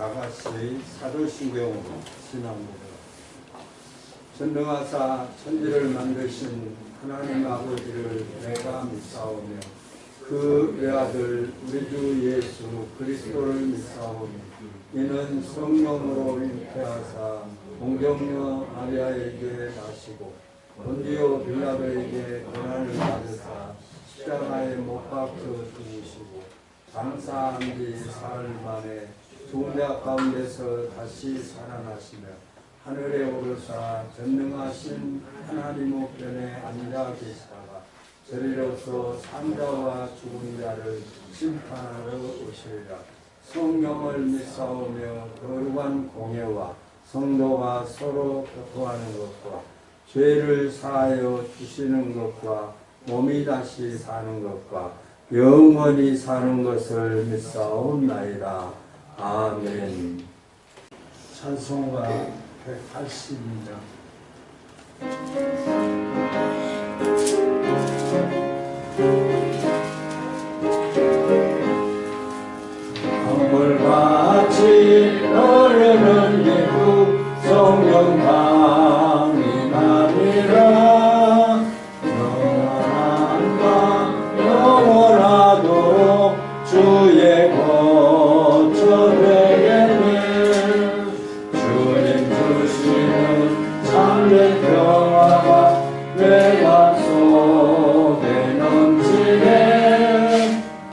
다같이 사도신경으로 신앙고백합니다. 전능하사 천지를 만드신 하나님 아버지를 내가 믿사오며 그 외아들 우리 주 예수 그리스도를 믿사오며 이는 성령으로 잉태하사 동정녀 마리아에게 나시고 본디오 빌라도에게 고난을 받으사 십자가에 못 박혀 죽으시고 장사한 지 사흘 만에 죽은 자 가운데서 다시 살아나시며 하늘에 오르사 전능하신 하나님 우편에 앉아 계시다가 저리로서 산자와 죽은 자를 심판하러 오시리라. 성령을 믿사오며 거룩한 공예와 성도가 서로 교통하는 것과 죄를 사하여 주시는 것과 몸이 다시 사는 것과 영원히 사는 것을 믿사옵나이다. 아멘. 찬송가 180입니다. 강물같이 흐르는 기쁨 성령 강이 나니라. 영원한 밤 영원하도록 주의 거처 되겠네. 주님 주시는 참된 평화가 내 맘속에 넘치네.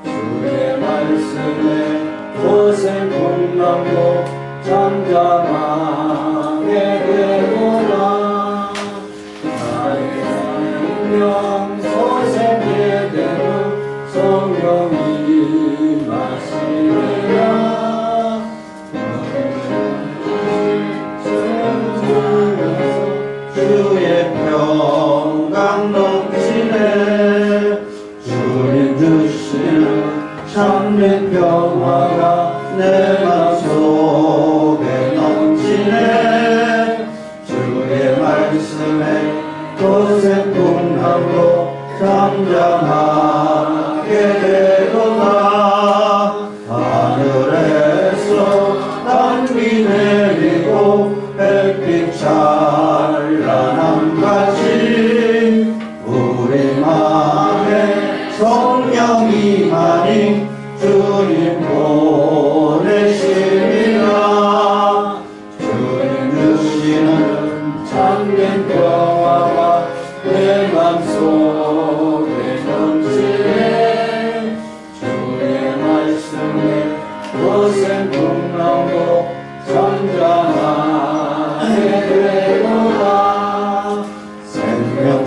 주의 말씀에 고생 풍랑도 잠잠하게 되구나. 나의 생명 소생게 되는 성령이 마시리라. 주의 평강 넘치네. 주님 주시는 참된 평화가 내 맘속에 넘치네. 주의 말씀에 고생 풍랑도 잠잠하게 되도다. 하늘에서 단비 내리고 햇빛 찬란함 같이 우리 맘에 성령이 많이 주님 보내시리라. 주님 주시는 참된 평화가 내 맘속에 넘치네. 주의 말씀에 고생 풍랑도 잠잠하게 되도다.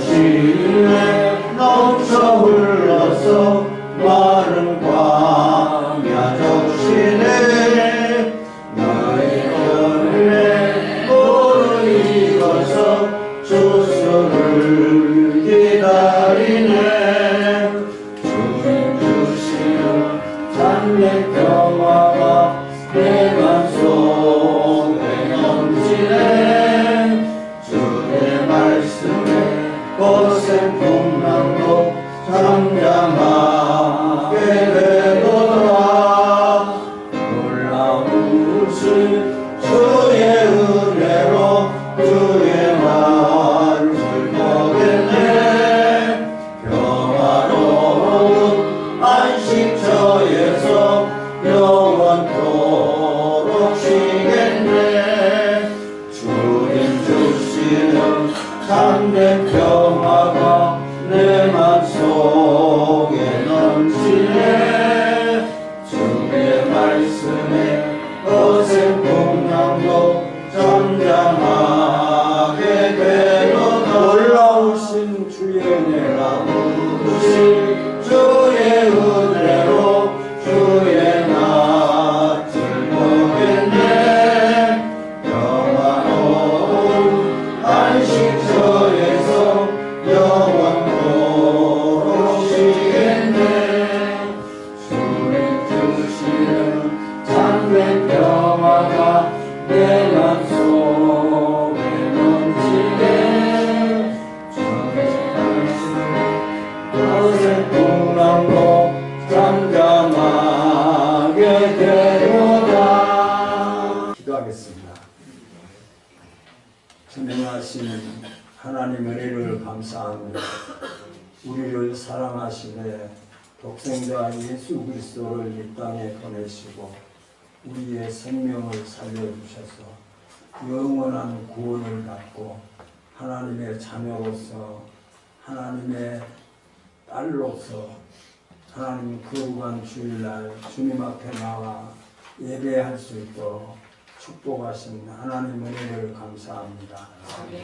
생명실에 넘쳐 흘러서 마른 광야 적시네. 나의 열매 모두 익어서 주수를 기다리네. 주님 주시는 참된 평화가 내 맘속에 넘치네. 주의 말씀에 고생 풍랑도 잠잠하게 되도다. 놀라우신 주의 은혜로 주의 말을 보겠네. 평화로운 안식처에서 영원토록 쉬겠네. 주님 주시는 참된 평화가 내 맘속에 넘치네. 주의 말씀에 고생 풍 기도하겠습니다. 전능하신 하나님 은혜를 감사합니다. 우리를 사랑하시네 독생자 예수 그리스도를 이 땅에 보내시고 우리의 생명을 살려주셔서 영원한 구원을 받고 하나님의 자녀로서 하나님의 딸로서 하나님 거룩한 주일날 주님 앞에 나와 예배할 수 있도록 축복하신 하나님 은혜를 감사합니다.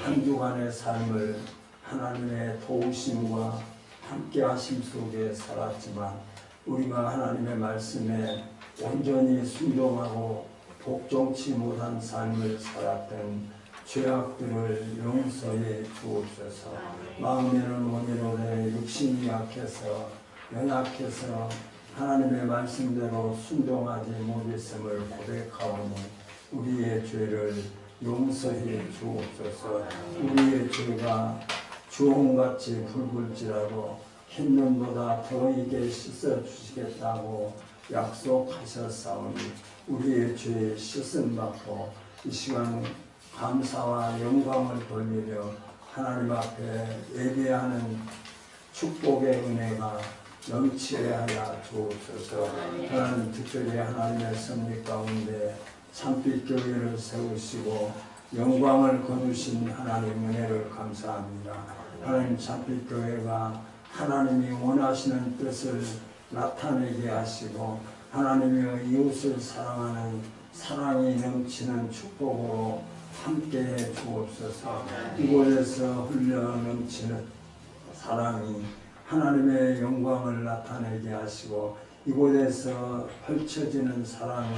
한 주간의 삶을 하나님의 도우심과 함께 하심 속에 살았지만 우리가 하나님의 말씀에 온전히 순종하고 복종치 못한 삶을 살았던 죄악들을 용서해 주옵소서. 마음에는 원이로되 육신이 약해서 연약해서 하나님의 말씀대로 순종하지 못했음을 고백하오니 우리의 죄를 용서해 주옵소서. 우리의 죄가 주홍같이 붉을지라도 흰눈보다 더 이게 씻어주시겠다고 약속하셨사오니 우리의 죄에 씻음 받고 이 시간 감사와 영광을 돌리며 하나님 앞에 예배하는 축복의 은혜가 넘치게 하여 주옵소서. 하나님 특별히 하나님의 섭리 가운데 참빛 교회를 세우시고 영광을 거두신 하나님 은혜를 감사합니다. 하나님 참빛 교회가 하나님이 원하시는 뜻을 나타내게 하시고 하나님의 이웃을 사랑하는 사랑이 넘치는 축복으로 함께해 주옵소서. 이곳에서 흘러 넘치는 사랑이 하나님의 영광을 나타내게 하시고 이곳에서 펼쳐지는 사랑이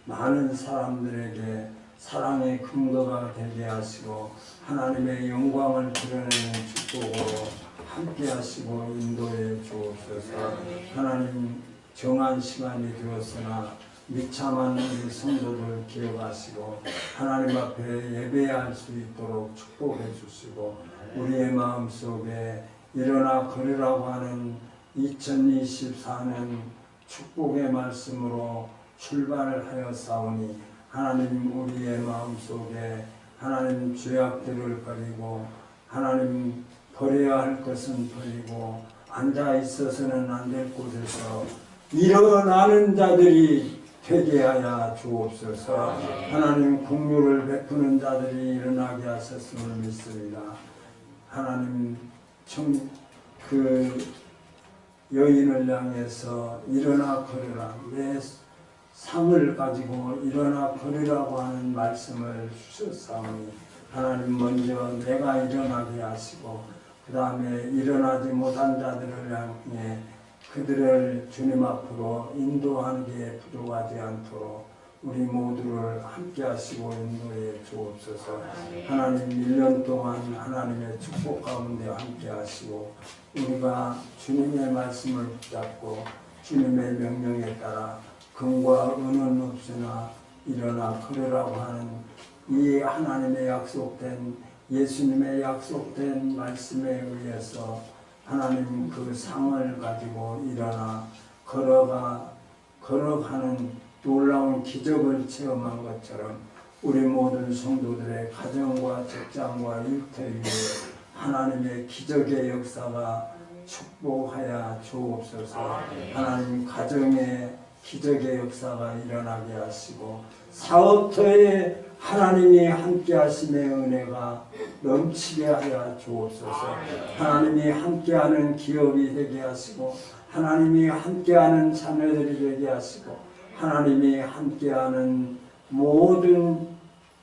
많은 사람들에게 사랑의 근거가 되게 하시고 하나님의 영광을 드러내는 축복으로 함께 하시고 인도해 주옵소서. 하나님 정한 시간이 되었으나 미참한 우리 성도들 기억하시고 하나님 앞에 예배할 수 있도록 축복해 주시고 우리의 마음속에 일어나 걸으라고 하는 2024년 축복의 말씀으로 출발을 하였사오니 하나님 우리의 마음속에 하나님 죄악들을 버리고 하나님 버려야 할 것은 버리고 앉아 있어서는 안 될 곳에서 일어나는 자들이 되게 하여 주옵소서. 하나님 긍휼을 베푸는 자들이 일어나게 하셨음을 믿습니다. 하나님 그 여인을 향해서 일어나 걸으라 내 상을 가지고 일어나 걸으라고 하는 말씀을 주셨사오니 하나님 먼저 내가 일어나게 하시고 그 다음에 일어나지 못한 자들을 향해 그들을 주님 앞으로 인도하는 게 부족하지 않도록 우리 모두를 함께 하시고 인도해 주옵소서. 하나님 1년 동안 하나님의 축복 가운데 함께 하시고 우리가 주님의 말씀을 붙잡고 주님의 명령에 따라 금과 은은 없으나 일어나 걸으라고 하는 이 하나님의 약속된 예수님의 약속된 말씀에 의해서 하나님 그 상을 가지고 일어나 걸어가는 놀라운 기적을 체험한 것처럼 우리 모든 성도들의 가정과 직장과 일터 위에 하나님의 기적의 역사가 축복하여 주옵소서. 하나님 가정에 기적의 역사가 일어나게 하시고 사업터에 하나님이 함께 하심의 은혜가 넘치게 하여 주옵소서. 하나님이 함께하는 기업이 되게 하시고 하나님이 함께하는 자녀들이 되게 하시고 하나님이 함께하는 모든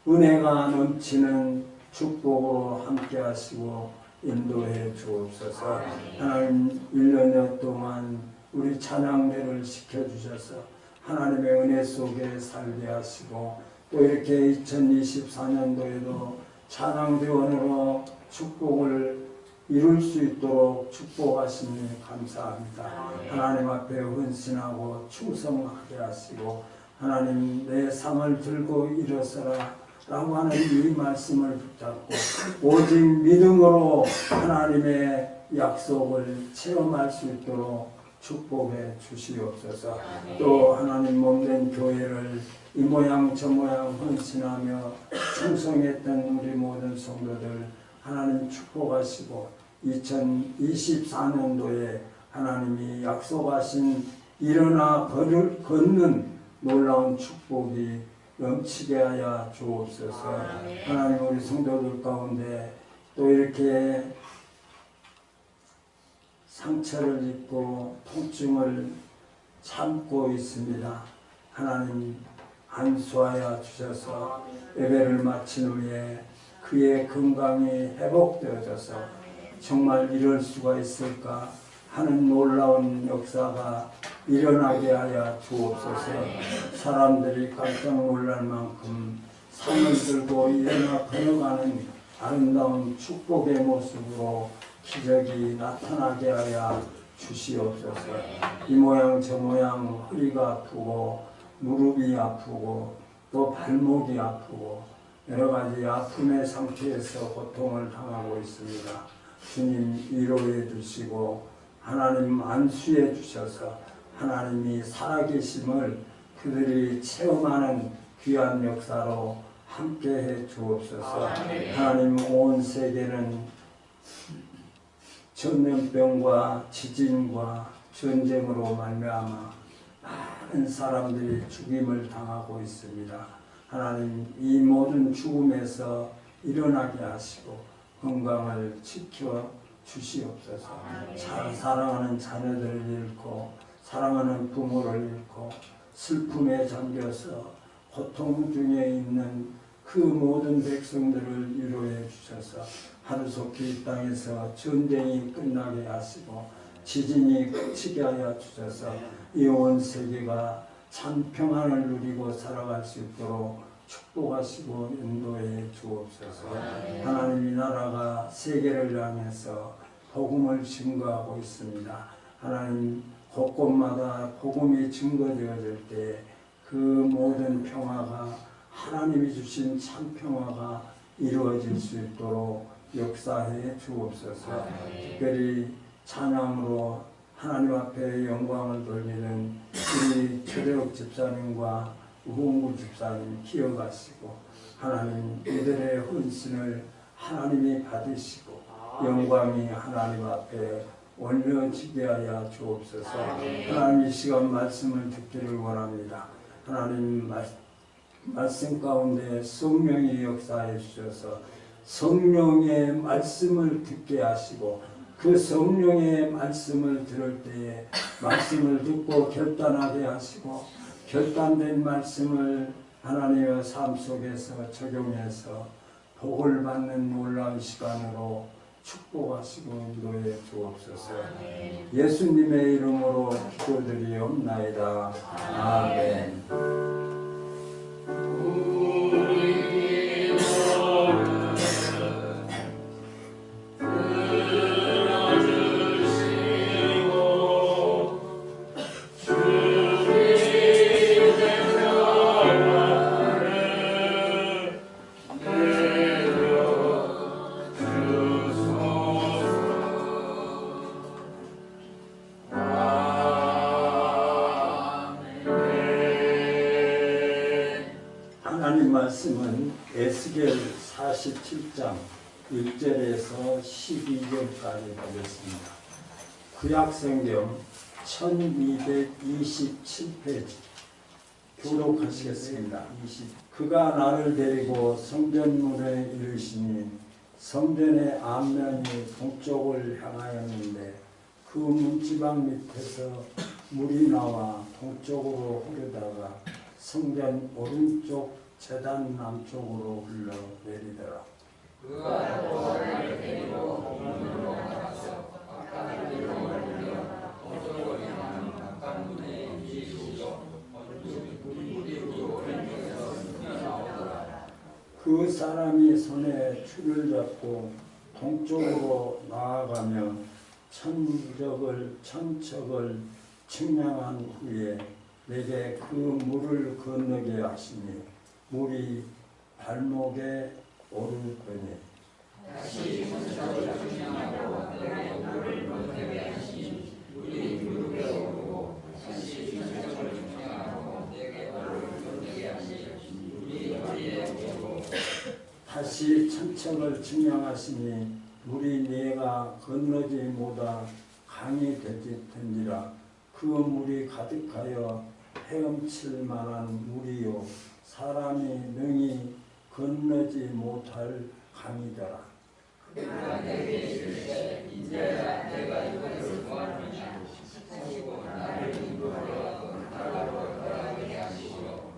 은혜가 넘치는 축복으로 함께 하시고 인도해 주옵소서. 하나님 1년여 동안 우리 찬양대를 시켜주셔서 하나님의 은혜 속에 살게 하시고 또 이렇게 2024년도에도 찬양대원으로 축복을 이룰 수 있도록 축복하시니 감사합니다. 하나님 앞에 헌신하고 충성하게 하시고 하나님 내 상을 들고 일어서라 라고 하는 이 말씀을 붙잡고 오직 믿음으로 하나님의 약속을 체험할 수 있도록 축복해 주시옵소서. 또 하나님 몸된 교회를 이 모양 저 모양 헌신하며 충성했던 우리 모든 성도들 하나님 축복하시고 2024년도에 하나님이 약속하신 일어나 걷는 놀라운 축복이 넘치게 하여 주옵소서. 하나님 우리 성도들 가운데 또 이렇게 상처를 입고 통증을 참고 있습니다. 하나님 안수하여 주셔서 예배를 마친 후에 그의 건강이 회복되어져서 정말 이럴 수가 있을까 하는 놀라운 역사가 일어나게 하여 주옵소서. 사람들이 깜짝 놀랄 만큼 상을 들고 일어나 걸어가는 아름다운 축복의 모습으로 기적이 나타나게 하여 주시옵소서. 이 모양 저 모양 허리가 아프고 무릎이 아프고 또 발목이 아프고 여러 가지 아픔의 상태에서 고통을 당하고 있습니다. 주님 위로해 주시고 하나님 안수해 주셔서 하나님이 살아계심을 그들이 체험하는 귀한 역사로 함께해 주옵소서. 하나님 온 세계는 전염병과 지진과 전쟁으로 말미암아 많은 사람들이 죽임을 당하고 있습니다. 하나님 이 모든 죽음에서 일어나게 하시고 건강을 지켜 주시옵소서. 사랑하는 자녀들을 잃고 사랑하는 부모를 잃고 슬픔에 잠겨서 고통 중에 있는 그 모든 백성들을 위로해 주셔서 하루속히 이 땅에서 전쟁이 끝나게 하시고 지진이 그치게 하여 주셔서 이 온 세계가 참 평안을 누리고 살아갈 수 있도록 축복하시고 인도해 주옵소서. 하나님 이 나라가 세계를 향해서 복음을 증거하고 있습니다. 하나님 곳곳마다 복음이 증거되어질 때 그 모든 평화가 하나님이 주신 참 평화가 이루어질 수 있도록 역사해 주옵소서. 특별히 찬양으로 하나님 앞에 영광을 돌리는 우리 최대욱 집사님과 우홍구 집사님 기억하시고 하나님 이들의 헌신을 하나님이 받으시고 영광이 하나님 앞에 올려지게 하여 주옵소서. 하나님 이 시간 말씀을 듣기를 원합니다. 하나님 말씀 가운데 성령이 역사해 주셔서 성령의 말씀을 듣게 하시고 그 성령의 말씀을 들을 때에 말씀을 듣고 결단하게 하시고 결단된 말씀을 하나님의 삶 속에서 적용해서 복을 받는 놀라운 시간으로 축복하시고 인도해 주옵소서. 예수님의 이름으로 기도드리옵나이다. 아멘. 말씀은 에스겔 47장 1절에서 12절까지 보겠습니다. 구약성경 1227페이지 교독하시겠습니다. 그가 나를 데리고 성전문에 이르시니 성전의 앞면이 동쪽을 향하였는데 그 문지방 밑에서 물이 나와 동쪽으로 흐르다가 성전 오른쪽 제단 남쪽으로 흘러내리더라. 그가 또 나를 데리고 문으로 나가서 바깥 문을 열려 동쪽을 향한 바깥 문에 이르시고 물이 오른쪽에서 흘러나오더라. 그 사람이 손에 줄을 잡고 동쪽으로 나아가며 천척을 측량한 후에 내게 그 물을 건너게 하시니 물이 발목에 오르더니 다시 천척을 측량하고 내게 물을 건너게 하시니 우리 무릎에 오르고 다시 주님을 청하고 내게 얼굴을 돌리게 하시 우리 허리에 오르고 다시 천척을 증명하시니 물이 내가 건너지 못하 강이 된지라. 그 물이 가득하여 헤엄칠 만한 물이요 사람이 능히 건너지 못할 강이더라. 그가 내게 이르시되 인자야 내가 이것을 구하느냐 하시고 나를 인도하여 나라로 돌아가게 하시고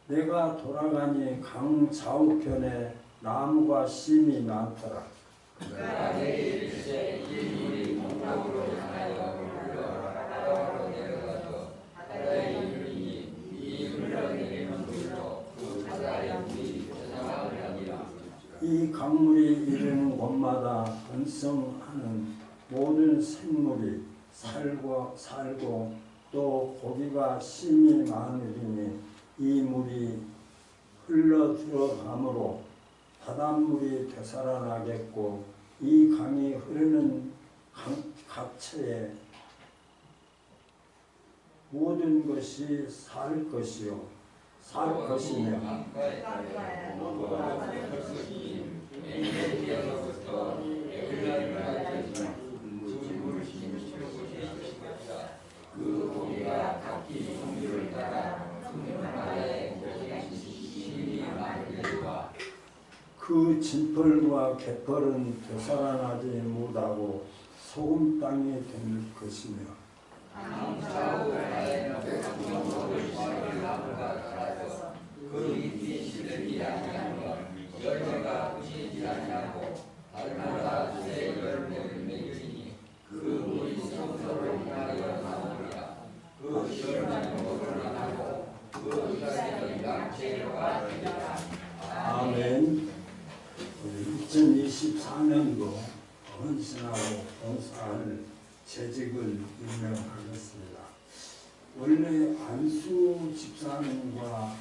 내가 돌아가니 강 좌우편에 나무가 심이 많더라. 그가 내게 이르시되 이 물이 동쪽으로 향하여 흘러 바다로 내려가서 바다에 이르니 이 흘러내리는 물로 그 바다의 물이 저장하리라. 이 강물이 이르는 곳마다 번성하는 모든 생물이 살고 또 고기가 심이 많으리니 이 물이 흘러 들어가므로 바닷물이 되살아나겠고 이 강이 흐르는 각처에 모든 것이 살 것이며 그 고기가 각기 종류를 따라 바다에 힘이 많으리라. 그 진펄과 개펄은 되살아나지 못하고 소금 땅이 될 것이며 그 잎이 시들지 아니하며 열매가 부시지 아니하고 달마다 새 열매를 맺으니 그 물이 성소를 향하여 나오리라. 그 시원한 물을 하고 그 이가는 양채가 되리라. 아멘. 2024년도 헌신하고 봉사할 재직을 임명하겠습니다. 원래 안수 집사님과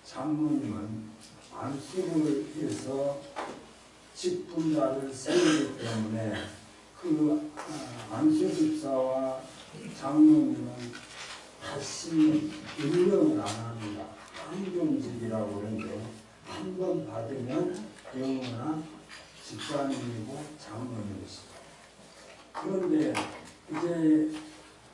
장로님은 안수를 해서 직분자를 세우기 때문에 그 안수 집사와 장로님은 다시 임명을 안 합니다. 황금직이라고 그러는데 한 번 받으면 영원한 집사님이고 장로님이시죠. 그런데 이제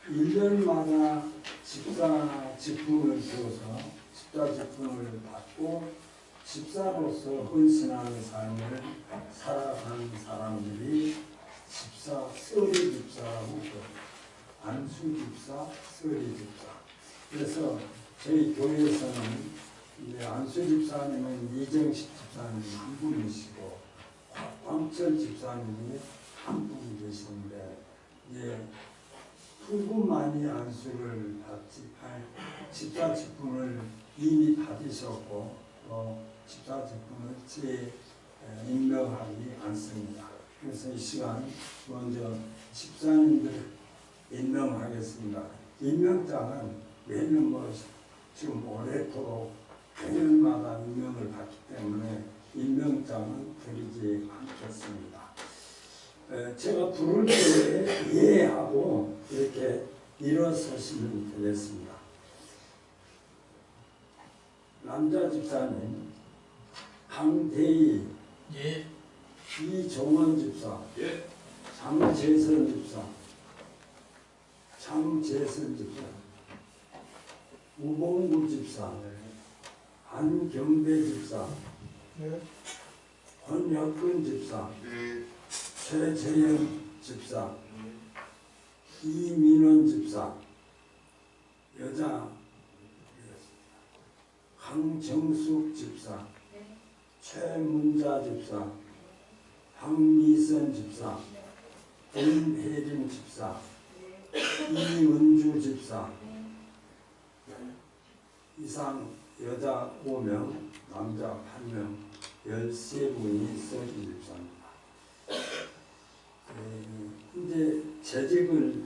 1년마다 집사 직분을 주어서 집사 직분을 받고 집사로서 헌신하는 삶을 살아가는 사람들이 집사, 서리 집사라고 그래요. 안수 집사, 서리 집사. 그래서 저희 교회에서는 이제 안수 집사님은 이정식 집사님 한 분이시고 광철 집사님이 한 분 계시는데 이제 두 분만이 안수를 집사 직분을 이미 받으셨고 집사 직분을 임명하지 않습니다. 그래서 이 시간 먼저 집사님들 임명하겠습니다. 임명장은 매년 지금 오래도록 매년마다 임명을 받기 때문에 임명장은 드리지 않겠습니다. 제가 부를 때 예하고 이렇게 일어서시면 되겠습니다. 남자 집사님 강대희, 예. 이종원 집사, 예. 장재선 집사, 장재선 집사, 우봉구 집사, 안경배 집사, 권혁근 집사, 최재영 집사, 이민원 집사, 여자 강정숙 집사, 최문자 집사, 황미선 집사, 김혜림 집사, 이은주 집사, 이상 여자 5명, 남자 8명, 13분이 서기 집사입니다. 이제 재직을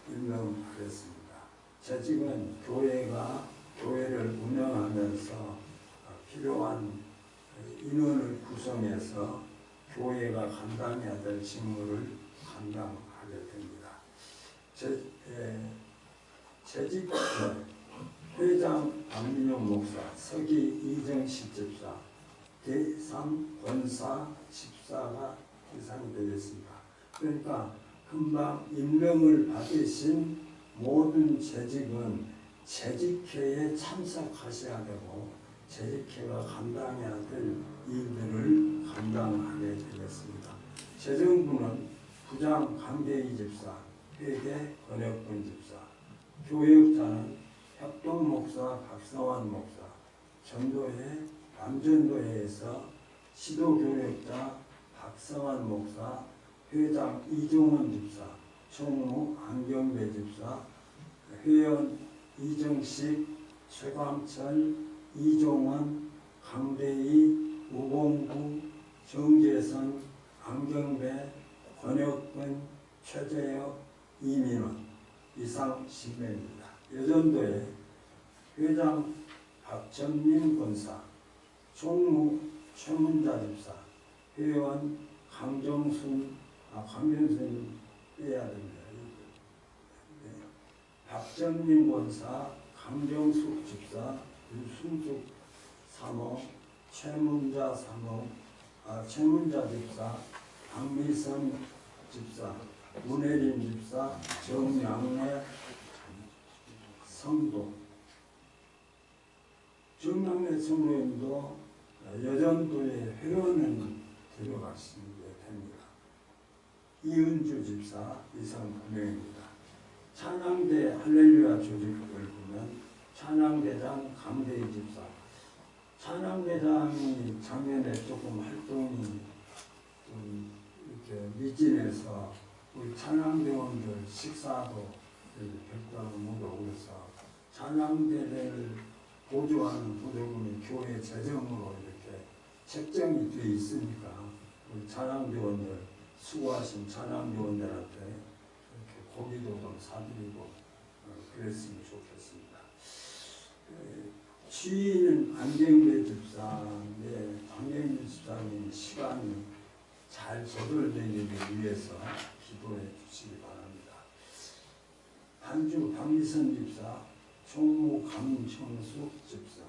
임명하겠습니다. 재직은 교회를 운영하면서 필요한 인원을 구성해서 교회가 감당해야 될 직무를 감당하겠습니다. 하게 됩니다. 재직 회장 박민영 목사, 서기 이정식 집사, 제3 권사 집사가 대상이 되겠습니다. 그러니까 금방 임명을 받으신 모든 재직은 재직회에 참석하셔야 되고 재직회가 감당해야 될 일들을 감당하게 되겠습니다. 재정부는 부장 강대희 집사, 회계 권혁근 집사, 교육자는 협동목사 박성환 목사, 전도회 남전도회에서 시도교육자 박성환 목사, 회장 이종원 집사, 총무 안경배 집사, 회원 이정식, 최광철, 이종원, 강대희, 우봉구, 정재선, 안경배, 권혁근, 최재혁, 이민원 이상 10명입니다. 여전도에 회장 박정민 권사, 총무 최문자 집사, 회원 강정순 빼야 됩니다. 박정민 권사, 강정숙 집사, 유순숙 사모, 최문자 집사, 박미선 집사, 문혜린 집사, 정양래 성도. 정양래 성도님도 여전도의 회원은 들어가시면 됩니다. 이은주 집사 이상 9명입니다. 찬양대 할렐루야 조직을 보면 찬양대장 강대희 집사, 찬양대장이 작년에 조금 활동이 좀 이렇게 미진해서 우리 찬양대원들 식사도 별도로 못 오고 그래서 찬양대를 보조하는 부대금이 교회 재정으로 이렇게 책정이 되어 있으니까 우리 찬양대원들 수고하신 찬양대원들한테 이렇게 고기도 좀 사드리고 그랬으면 좋겠습니다. 취인은 안경배 집사인데 안경배 집사님 시간이 잘 조절되기 위해서 기도해 주시기 바랍니다. 반주 박미선 집사, 총무 강청숙 집사,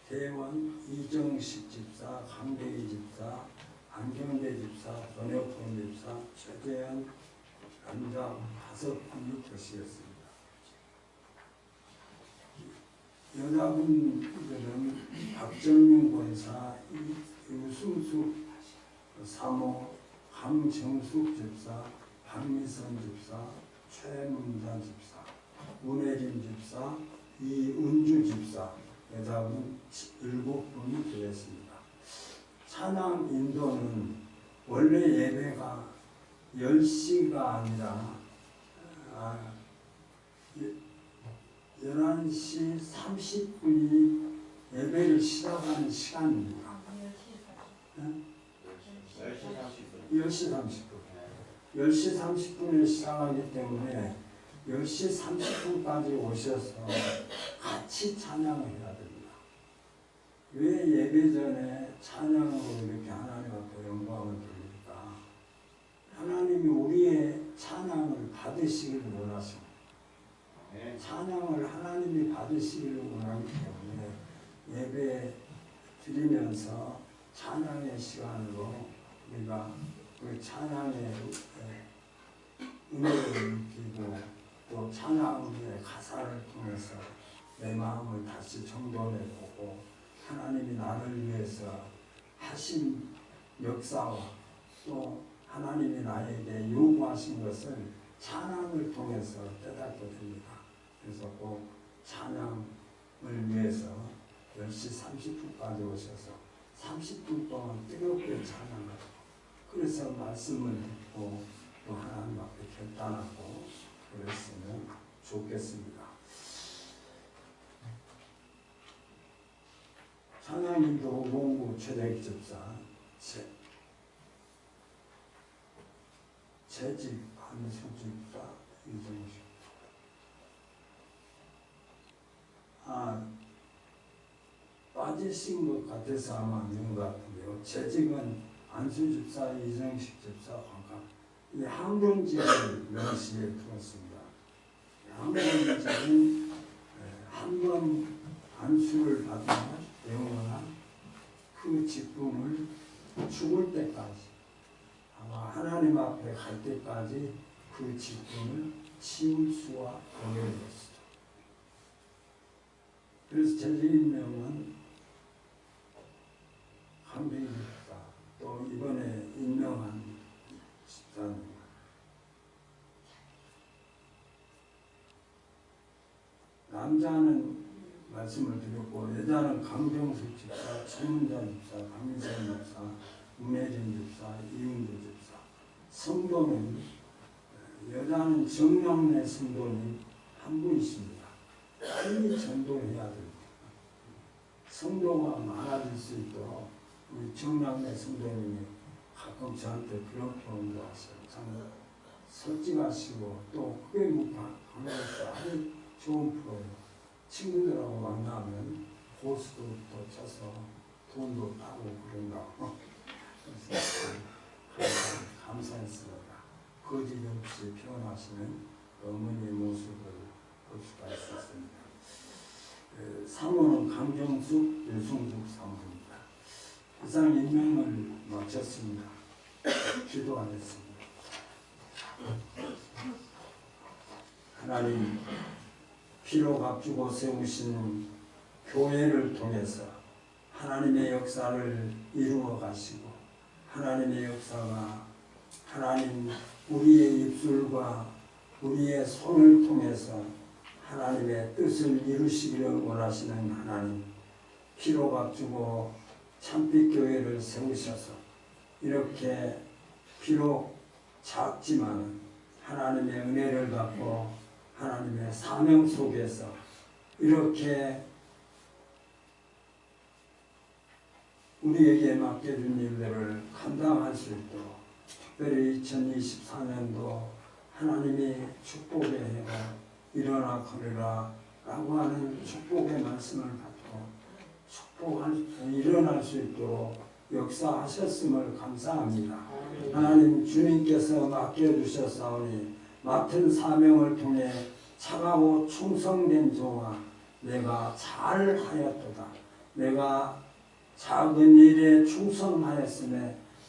대원 이정식 집사, 강대희 집사, 안경배 집사, 권혁훈 집사, 최재현 간장 5분이 되시겠습니다. 여자분들은 박정민 권사, 유승숙 사모, 강정숙 집사, 박미선 집사, 최문자 집사, 문혜린 집사, 이은주 집사, 여자분 7분이 되겠습니다. 찬양 인도는 원래 예배가 10시가 아니라 11시 30분이 예배를 시작하는 시간입니다. 10시 30분. 10시 30분에 시작하기 때문에 10시 30분까지 오셔서 같이 찬양을 해야 됩니다. 왜 예배 전에 찬양으로 이렇게 하나님 앞에 영광을 돌립니까? 하나님이 우리의 찬양을 받으시기를 원하십니다. 찬양을 하나님이 받으시기를 원하기 때문에 예배 드리면서 찬양의 시간으로 우리가 그 찬양의 은혜를 느끼고 또 찬양의 가사를 통해서 내 마음을 다시 정돈해 보고 하나님이 나를 위해서 하신 역사와 또 하나님이 나에게 요구하신 것을 찬양을 통해서 깨닫게 됩니다. 그래서 꼭 찬양을 위해서 10시 30분까지 오셔서 30분 동안 뜨겁게 찬양하고 그래서 말씀을 듣고 또 하나님 앞에 결단하고 그랬으면 좋겠습니다. 찬양인도 몽구 최대기 집사 재직 안수집사 이정식 빠지신 것 같아서 아마 있는 것 같은데요. 재직은 안수집사, 이정식 집사, 관광 이 항번제를 명시해 두었습니다. 항번제는 한 번 안수를 받으면 영원한 그 직분을 죽을 때까지 아마 하나님 앞에 갈 때까지 그 직분을 치울 수가 없게 됐어요. 그래서 제주인명은 한백이 집사, 또 이번에 임명한 집사입니다. 남자는 말씀을 드렸고 여자는 강병숙 집사, 최문자 집사, 강민선 집사, 문혜진 집사, 이은주 집사. 성도는 여자는 정량래 성도님 한 분이십니다. 빨리 전도해야 됩니다. 성도가 많아질 수 있도록 우리 정량래 성도님이 가끔 저한테 그런 표현도 하세요. 참 솔직하시고 또 크게 묵상하면서 아주 좋은 프로예요. 친구들하고 만나면 고수도 또 쳐서 돈도 따고 그런다고. 그래서 감사했습니다. 거짓없이 표현하시는 어머니의 모습을 볼 수가 있었습니다. 사모는 강정숙, 유승숙 사모입니다. 이상 임명을 마쳤습니다. 기도하겠습니다. 하나님, 피로 값주고 세우신 교회를 통해서 하나님의 역사를 이루어 가시고 하나님의 역사가 하나님 우리의 입술과 우리의 손을 통해서 하나님의 뜻을 이루시기를 원하시는 하나님, 피로 값주고 참빛교회를 세우셔서 이렇게 비록 작지만 하나님의 은혜를 받고 하나님의 사명 속에서 이렇게 우리에게 맡겨준 일들을 감당할 수 있도록 특별히 2024년도 하나님이 축복의 해가 일어나 거리라 라고 하는 축복의 말씀을 받고 일어날 수 있도록 역사하셨음을 감사합니다. 하나님, 주님께서 맡겨주셨사오니 맡은 사명을 통해 차가고 충성된 종아 내가 잘하였도다. 내가 작은 일에 충성하였으며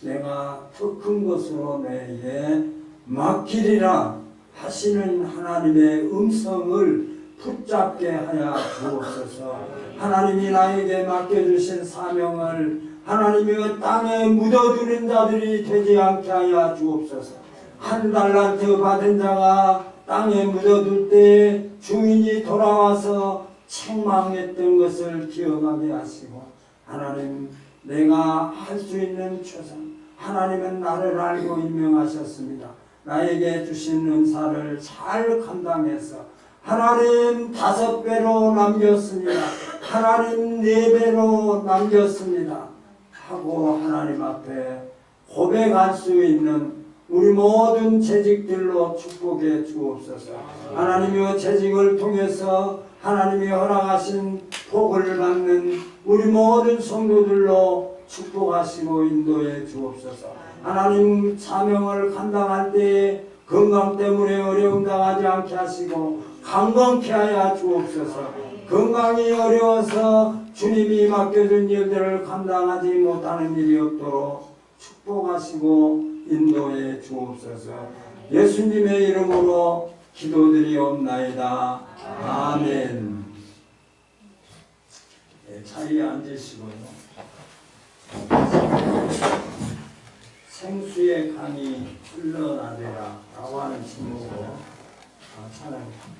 내가 더 큰 것으로 내게 맡기리라 하시는 하나님의 음성을 붙잡게 하여 주옵소서. 하나님이 나에게 맡겨주신 사명을 하나님의 땅에 묻어두는 자들이 되지 않게 하여 주옵소서. 한 달란트 받은 자가 땅에 묻어둘 때 주인이 돌아와서 책망했던 것을 기억하게 하시고, 하나님, 내가 할 수 있는 최선, 하나님은 나를 알고 임명하셨습니다. 나에게 주신 은사를 잘 감당해서 하나님 5배로 남겼습니다. 하나님 4배로 남겼습니다 하고 하나님 앞에 고백할 수 있는 우리 모든 재직들로 축복해 주옵소서. 하나님의 재직을 통해서 하나님이 허락하신 복을 받는 우리 모든 성도들로 축복하시고 인도해 주옵소서. 하나님, 사명을 감당할 때 건강 때문에 어려움 당하지 않게 하시고 강건케 하여 주옵소서. 건강이 어려워서 주님이 맡겨준 일들을 감당하지 못하는 일이 없도록 축복하시고 인도해 주옵소서. 예수님의 이름으로 기도드리옵나이다. 아멘. 자리에 앉으시고요. 생수의 강이 흘러나되라 라고 하는 제목으로 찬양합니다.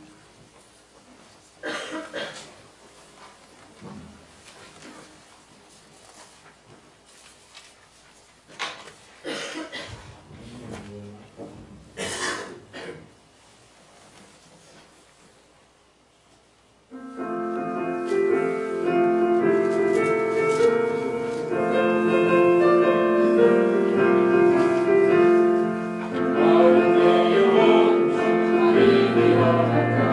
아름다운 하나님이여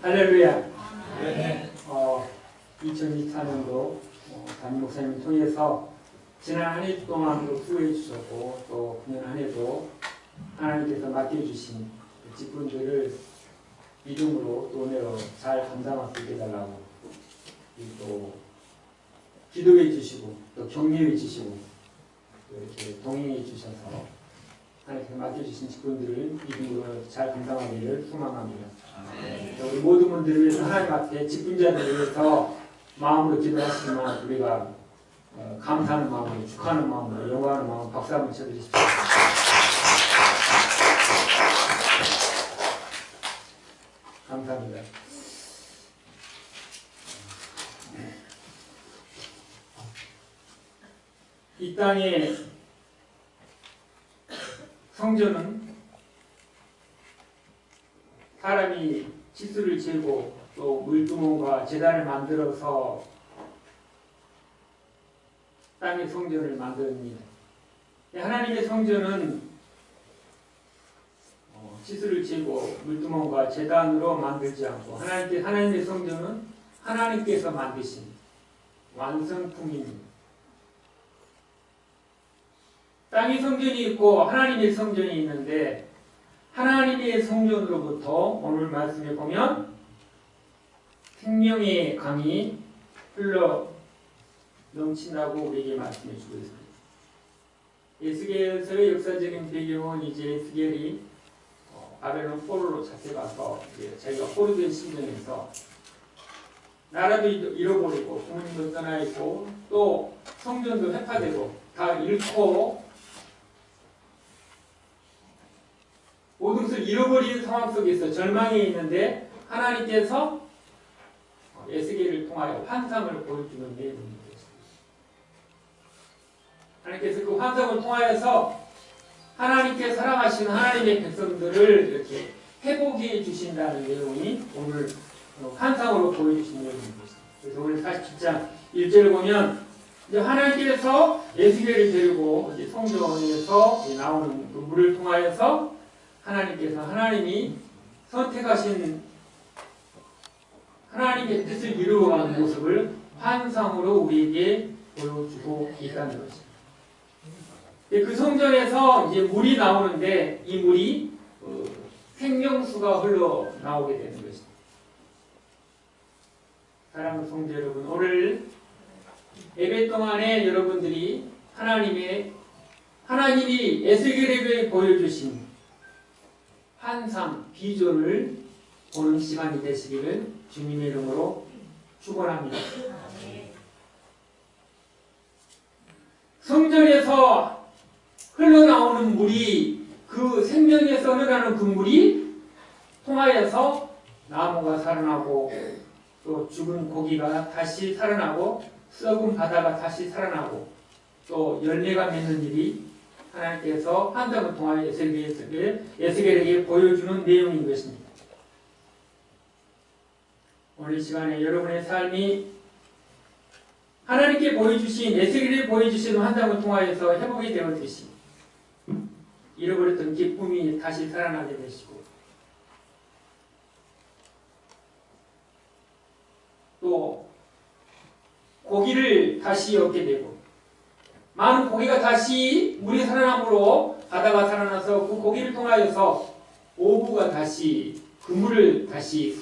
할렐루야. 2024년도 담임 목사님 통해서 지난 한 해 동안도 수고해 주셨고 또 그년 한 해도 하나님께서 맡겨주신 직분들을 믿음으로 또 오늘 잘 감당할 수 있게 해달라고 또 기도해 주시고 또 격려해 주시고 또 이렇게 동행해 주셔서 하나님께서 맡겨주신 직분들을 믿음으로 잘 감당하기를 소망합니다. 우리 모든 분들을 위해서 하나님 앞에 직분자들을 위해서 마음으로 기도하시지만 우리가 감사하는 마음으로 축하하는 마음으로 영광하는 마음으로 박수 한번 쳐주십시오. 감사합니다. 이 땅에 성전은 사람이 치수를 재고 또 물두멍과 제단을 만들어서 땅의 성전을 만듭니다. 하나님의 성전은 치수를 재고 물두멍과 제단으로 만들지 않고 하나님의 성전은 하나님께서 만드신 완성품입니다. 땅의 성전이 있고 하나님의 성전이 있는데 하나님의 성전으로부터 오늘 말씀에 보면 생명의 강이 흘러 넘친다고 우리에게 말씀해 주고 있습니다. 에스겔서의 역사적인 배경은 이제 에스겔이 바벨론 포로로 잡혀가서 자기가 포로된 심정에서 나라도 잃어버리고 부모님도 떠나있고 또 성전도 회파되고 다 잃고 모든 것을 잃어버린 상황 속에서 절망에 있는데 하나님께서 에스겔을 통하여 환상을 보여주는 내용입니다. 하나님께서 그 환상을 통하여서 하나님께 사랑하시는 하나님의 백성들을 이렇게 회복해 주신다는 내용이 오늘 환상으로 보여주신 내용입니다. 그래서 오늘 47장 1절을 보면 이제 하나님께서 에스겔을 데리고 이제 성전에서 나오는 그 물을 통하여서 하나님께서 하나님이 선택하신 하나님의 뜻을 이루어가는 모습을 환상으로 우리에게 보여주고 있다는 것입니다. 그 성전에서 이제 물이 나오는데 이 물이 생명수가 흘러 나오게 되는 것입니다. 사랑하는 성도 여러분, 오늘 예배 동안에 여러분들이 하나님이 에스겔에게 보여주신 환상, 비전을 보는 시간이 되시기를 주님의 이름으로 축원합니다. 성전에서 흘러나오는 물이 그 생명에서 흘러나오는 그 물이 통하여서 나무가 살아나고 또 죽은 고기가 다시 살아나고 썩은 바다가 다시 살아나고 또 열매가 맺는 일이 하나님께서 환상을 통하여 에스겔에게 보여주는 내용인 것입니다. 오늘 이 시간에 여러분의 삶이 하나님께 보여주신 에스겔에 보여주신 환상을 통하여서 회복이 되었듯이 잃어버렸던 기쁨이 다시 살아나게 되시고 또 고기를 다시 얻게 되고 많은 고기가 다시 물이 살아남으로 바다가 살아나서 그 고기를 통하여서 오부가 다시 그물을 다시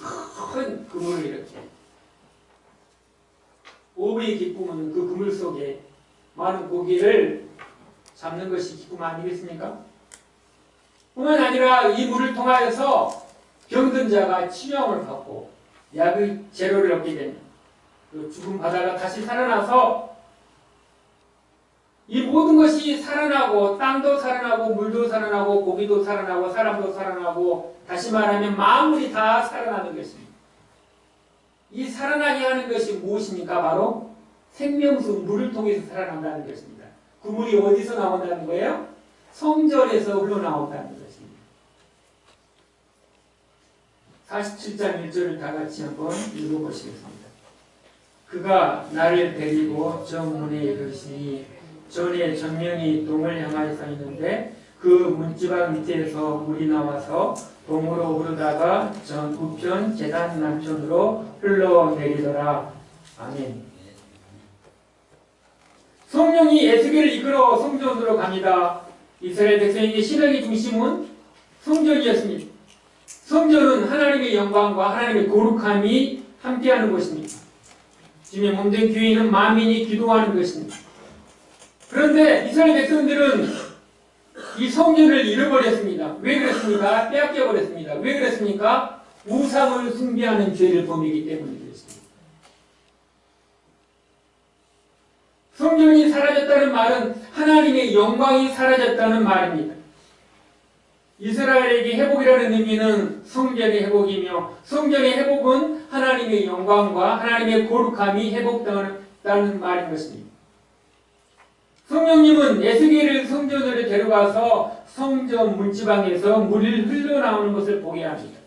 큰 그물을 이렇게 오부의 기쁨은 그 그물 속에 많은 고기를 잡는 것이 기쁨 아니겠습니까? 뿐만 아니라 이 물을 통하여서 병든 자가 치료함을 받고 약의 재료를 얻게 됩니다. 그 죽은 바다가 다시 살아나서 이 모든 것이 살아나고 땅도 살아나고 물도 살아나고 고기도 살아나고 사람도 살아나고 다시 말하면 만물이 다 살아나는 것입니다. 이 살아나게 하는 것이 무엇입니까? 바로 생명수 물을 통해서 살아난다는 것입니다. 그 물이 어디서 나온다는 거예요? 성전에서 흘러나온다는 것입니다. 47장 1절을 다 같이 한번 읽어보시겠습니다. 그가 나를 데리고 정문에 이르시니 전에 정령이 동을 향하여 서 있는데 그 문지방 밑에서 물이 나와서 동으로 흐르다가 전 우편 제단 남편으로 흘러내리더라. 아멘. 성령이 에스겔을 이끌어 성전으로 갑니다. 이스라엘 백성에게 신앙의 중심은 성전이었습니다. 성전은 하나님의 영광과 하나님의 거룩함이 함께하는 곳입니다. 주님의 몸된 교회는 만민이 기도하는 것입니다. 그런데 이스라엘 백성들은 이 성전을 잃어버렸습니다. 왜 그랬습니까? 빼앗겨버렸습니다. 왜 그랬습니까? 우상을 숭배하는 죄를 범이기 때문에 그랬습니다. 성전이 사라졌다는 말은 하나님의 영광이 사라졌다는 말입니다. 이스라엘에게 회복이라는 의미는 성전의 회복이며 성전의 회복은 하나님의 영광과 하나님의 거룩함이 회복되는 말인 것입니다. 성령님은 에스겔을 성전으로 데려가서 성전 문지방에서 물이 흘러나오는 것을 보게 합니다.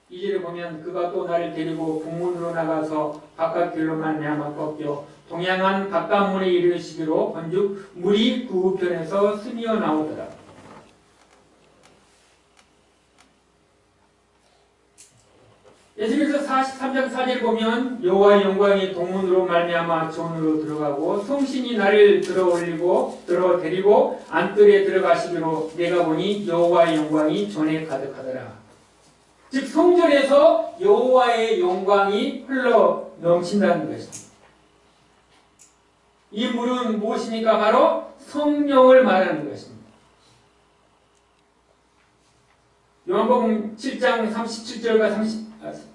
2절에 보면 그가 또 나를 데리고 북문으로 나가서 바깥길로 말미암아 꺾여 동양한 바깥문에 이르시기로 번즉 물이 그 우편에서 스미어 나오더라. 에스겔서 43장 4절 보면 여호와의 영광이 동문으로 말미암아 존으로 들어가고 성신이 나를 들어 데리고 안뜰에 들어가시기로 내가 보니 여호와의 영광이 존에 가득하더라. 즉 성전에서 여호와의 영광이 흘러 넘친다는 것입니다. 이 물은 무엇입니까? 바로 성령을 말하는 것입니다. 요한복음 7장 37절과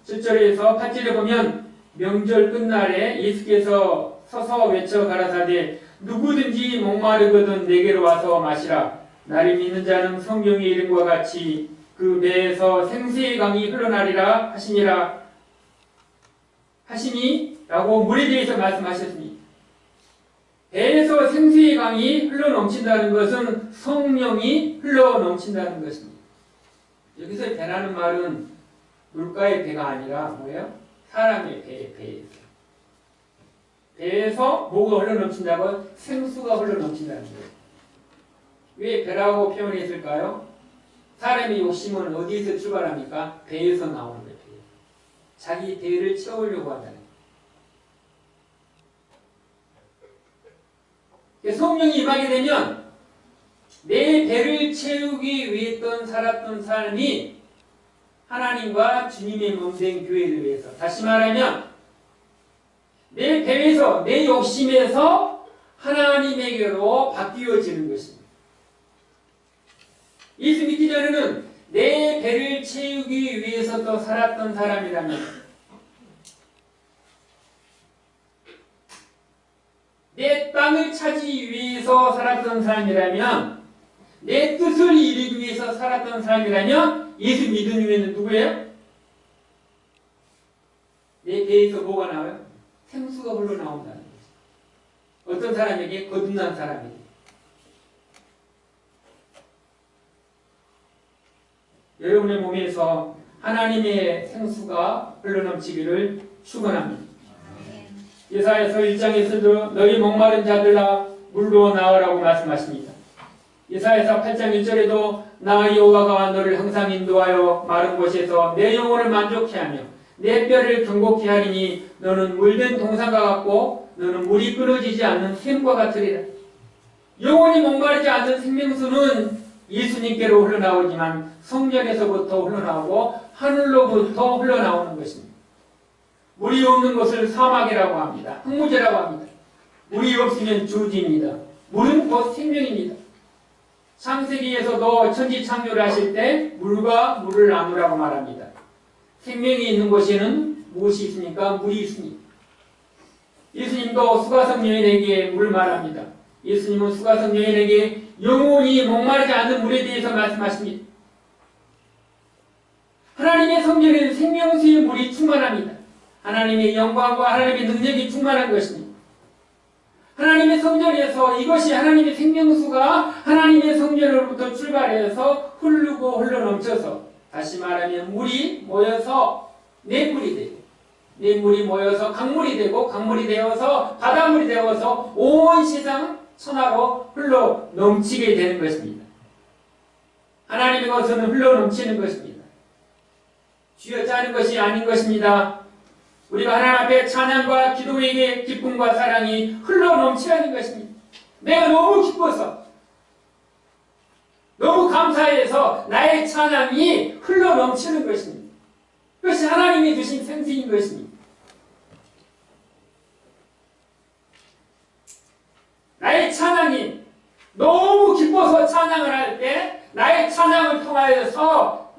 37절에서 8절에 보면 명절 끝날에 예수께서 서서 외쳐 가라사대 누구든지 목마르거든 내게로 와서 마시라. 나를 믿는 자는 성경의 이름과 같이 그 배에서 생수의 강이 흘러나리라 하시니라고 물에 대해서 말씀하셨습니다. 배에서 생수의 강이 흘러넘친다는 것은 성령이 흘러넘친다는 것입니다. 여기서 배라는 말은 물가의 배가 아니라 뭐예요? 사람의 배에서. 배에서 뭐가 흘러넘친다고? 생수가 흘러넘친다는 거예요. 왜 배라고 표현했을까요? 사람의 욕심은 어디에서 출발합니까? 배에서 나오는 거예요. 자기 배를 채우려고 한다는 거예요. 성령이 임하게 되면 내 배를 채우기 위해 살았던 삶이 하나님과 주님의 몸된 교회를 위해서, 다시 말하면 내 배에서 내 욕심에서 하나님에게로 바뀌어지는 것입니다. 예수 믿기 전에는 내 배를 채우기 위해서 또 살았던 사람이라면, 내 땅을 차지하기 위해서 살았던 사람이라면, 내 뜻을 이루기 위해서 살았던 사람이라면 예수 믿은 후에는 누구예요? 내 배에서 뭐가 나와요? 생수가 흘러나온다는 거죠. 어떤 사람에게? 거듭난 사람에게. 여러분의 몸에서 하나님의 생수가 흘러넘치기를 축원합니다. 예사야서 1장에서도 너희 목마른 자들아 물로 나으라고 말씀하십니다. 예사야서 8장 1절에도 나 여호와가 너를 항상 인도하여 마른 곳에서 내 영혼을 만족케 하며 내 뼈를 경고케 하리니 너는 물된 동산과 같고 너는 물이 끊어지지 않는 샘과 같으리라. 영혼이 목마르지 않는 생명수는 예수님께로 흘러나오지만 성전에서부터 흘러나오고 하늘로부터 흘러나오는 것입니다. 물이 없는 것을 사막이라고 합니다. 흙무지라고 합니다. 물이 없으면 주지입니다. 물은 곧 생명입니다. 창세기에서도 천지 창조를 하실 때 물과 물을 나누라고 말합니다. 생명이 있는 곳에는 무엇이 있습니까? 물이 있습니다. 예수님도 수가성 여인에게 물 말합니다. 예수님은 수가성 여인에게 영원히 목마르지 않는 물에 대해서 말씀하십니다. 하나님의 성전에는 생명수의 물이 충만합니다. 하나님의 영광과 하나님의 능력이 충만한 것입니다. 하나님의 성전에서 이것이 하나님의 생명수가 하나님의 성전으로부터 출발해서 흐르고 흘러넘쳐서, 다시 말하면 물이 모여서 냇물이 되고, 냇물이 모여서 강물이 되고, 강물이 되어서 바닷물이 되어서 온 세상 천하로 흘러 넘치게 되는 것입니다. 하나님의 것은 흘러 넘치는 것입니다. 쥐어짜는 것이 아닌 것입니다. 우리가 하나님 앞에 찬양과 기도의 기쁨과 사랑이 흘러 넘쳐야 하는 것입니다. 내가 너무 기뻐서 너무 감사해서 나의 찬양이 흘러 넘치는 것입니다. 그것이 하나님이 주신 생수인 것입니다. 나의 찬양이 너무 기뻐서 찬양을 할 때 나의 찬양을 통하여서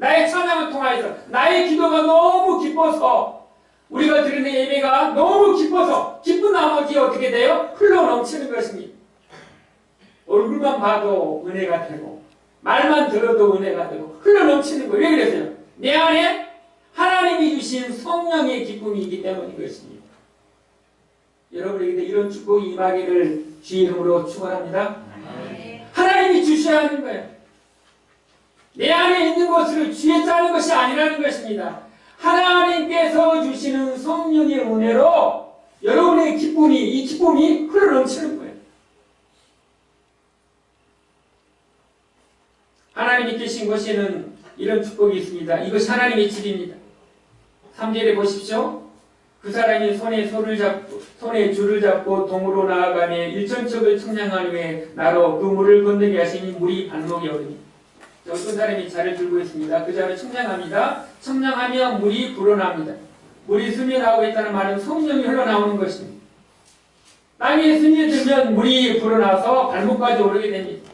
나의 기도가 너무 기뻐서 우리가 드리는 예배가 너무 기뻐서 기쁜 나머지 어떻게 돼요? 흘러 넘치는 것입니다. 얼굴만 봐도 은혜가 되고 말만 들어도 은혜가 되고 흘러 넘치는 거예요. 왜 그러세요? 내 안에 하나님이 주신 성령의 기쁨이 있기 때문인 것입니다. 여러분에게 이런 축복이 임하기를 주의 이름으로 축원합니다. 하나님이 주셔야 하는 거예요. 내 안에 있는 것을 쥐에 짜는 것이 아니라는 것입니다. 하나님께서 주시는 성령의 은혜로 여러분의 이 기쁨이 흘러 넘치는 거예요. 하나님이 계신 곳에는 이런 축복이 있습니다. 이것이 하나님의 집입니다. 3절에 보십시오. 그 사람이 손에 줄을 잡고 동으로 나아가며 일천척을 청량한 후에 나로 그 물을 건너게 하시니 물이 발목에 오르니. 어떤 사람이 자를 들고 있습니다. 그 자를 청량합니다. 청량하면 물이 불어납니다. 물이 스며나오고 있다는 말은 성령이 흘러나오는 것입니다. 땅에 스며들면 물이 불어나서 발목까지 오르게 됩니다.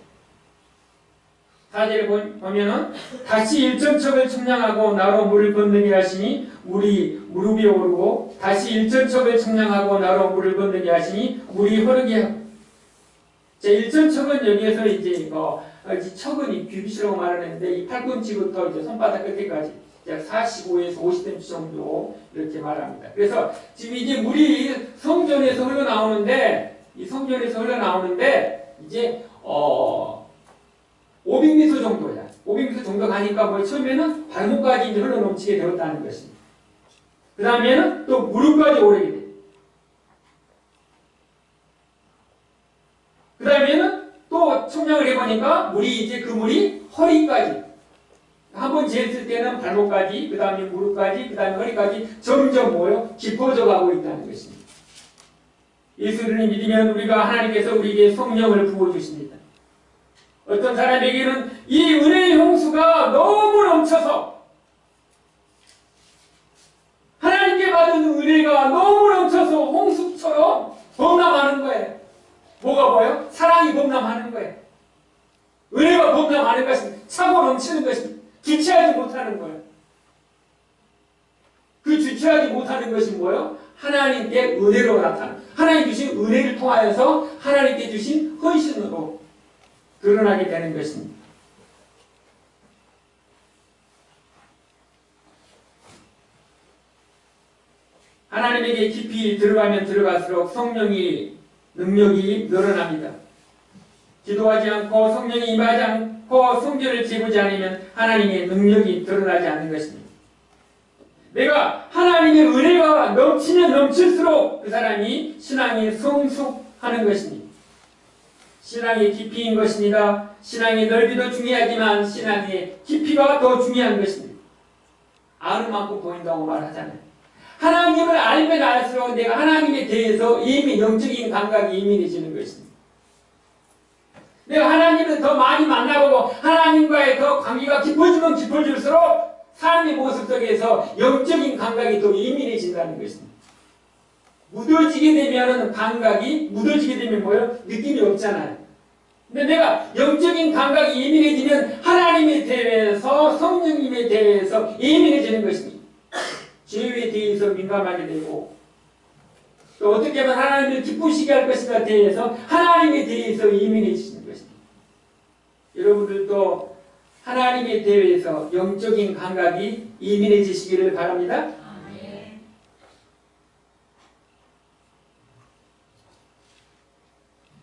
4절에 보면은 다시 일천척을 청량하고 나로 물을 건너게 하시니 물이 무릎에 오르고 다시 일천척을 청량하고 나로 물을 건너게 하시니 물이 흐르게 하고. 자, 일천척은 여기에서 이제 척은 이 규빗이라고 말하는데 이 팔꿈치부터 이제 손바닥 끝에까지 약 45에서 50cm 정도 이렇게 말합니다. 그래서 지금 이제 물이 성전에서 흘러나오는데 이제 500m 정도야. 500m 정도 가니까 뭐 처음에는 발목까지 이제 흘러 넘치게 되었다는 것입니다. 그 다음에는 또 무릎까지 오르게 돼. 그 다음에는 또 청량을 해보니까 그 물이 허리까지. 한번 재었을 때는 발목까지, 그 다음에 무릎까지, 그 다음에 허리까지 점점 깊어져 가고 있다는 것입니다. 예수를 믿으면 우리가 하나님께서 우리에게 성령을 부어주십니다. 어떤 사람에게는 이 은혜의 홍수가 너무 넘쳐서 하나님께 받은 은혜가 너무 넘쳐서 홍수처럼 범람하는 거예요. 뭐가 뭐예요? 사랑이 범람하는 거예요. 은혜가 범람하는 것은 차고 넘치는 것입니다. 주체하지 못하는 거예요. 그 주체하지 못하는 것이 뭐예요? 하나님께 은혜로 나타나는, 하나님 주신 은혜를 통하여서 하나님께 주신 헌신으로 드러나게 되는 것입니다. 하나님에게 깊이 들어가면 들어갈수록 성령이 능력이 늘어납니다. 기도하지 않고 성령이 임하지 않고 성전을 재우지 않으면 하나님의 능력이 드러나지 않는 것입니다. 내가 하나님의 은혜가 넘치면 넘칠수록 그 사람이 신앙이 성숙하는 것입니다. 신앙의 깊이인 것입니다. 신앙의 넓이도 중요하지만 신앙의 깊이가 더 중요한 것입니다. 아는 만큼 보인다고 말하잖아요. 하나님을 알면 알수록 내가 하나님에 대해서 이미 영적인 감각이 예민해지는 것입니다. 내가 하나님을 더 많이 만나보고 하나님과의 더 관계가 깊어지면 깊어질수록 삶의 모습 속에서 영적인 감각이 더 예민해진다는 것입니다. 무뎌지게 되면 감각이 무뎌지게 되면 뭐예요? 느낌이 없잖아요. 근데 내가 영적인 감각이 예민해지면 하나님에 대해서 성령님에 대해서 예민해지는 것입니다. 죄에 대해서 민감하게 되고 또 어떻게 하면 하나님을 기쁘시게 할 것인가에 대해서 하나님에 대해서 예민해지는 것입니다. 여러분들도 하나님에 대해서 영적인 감각이 예민해지시기를 바랍니다.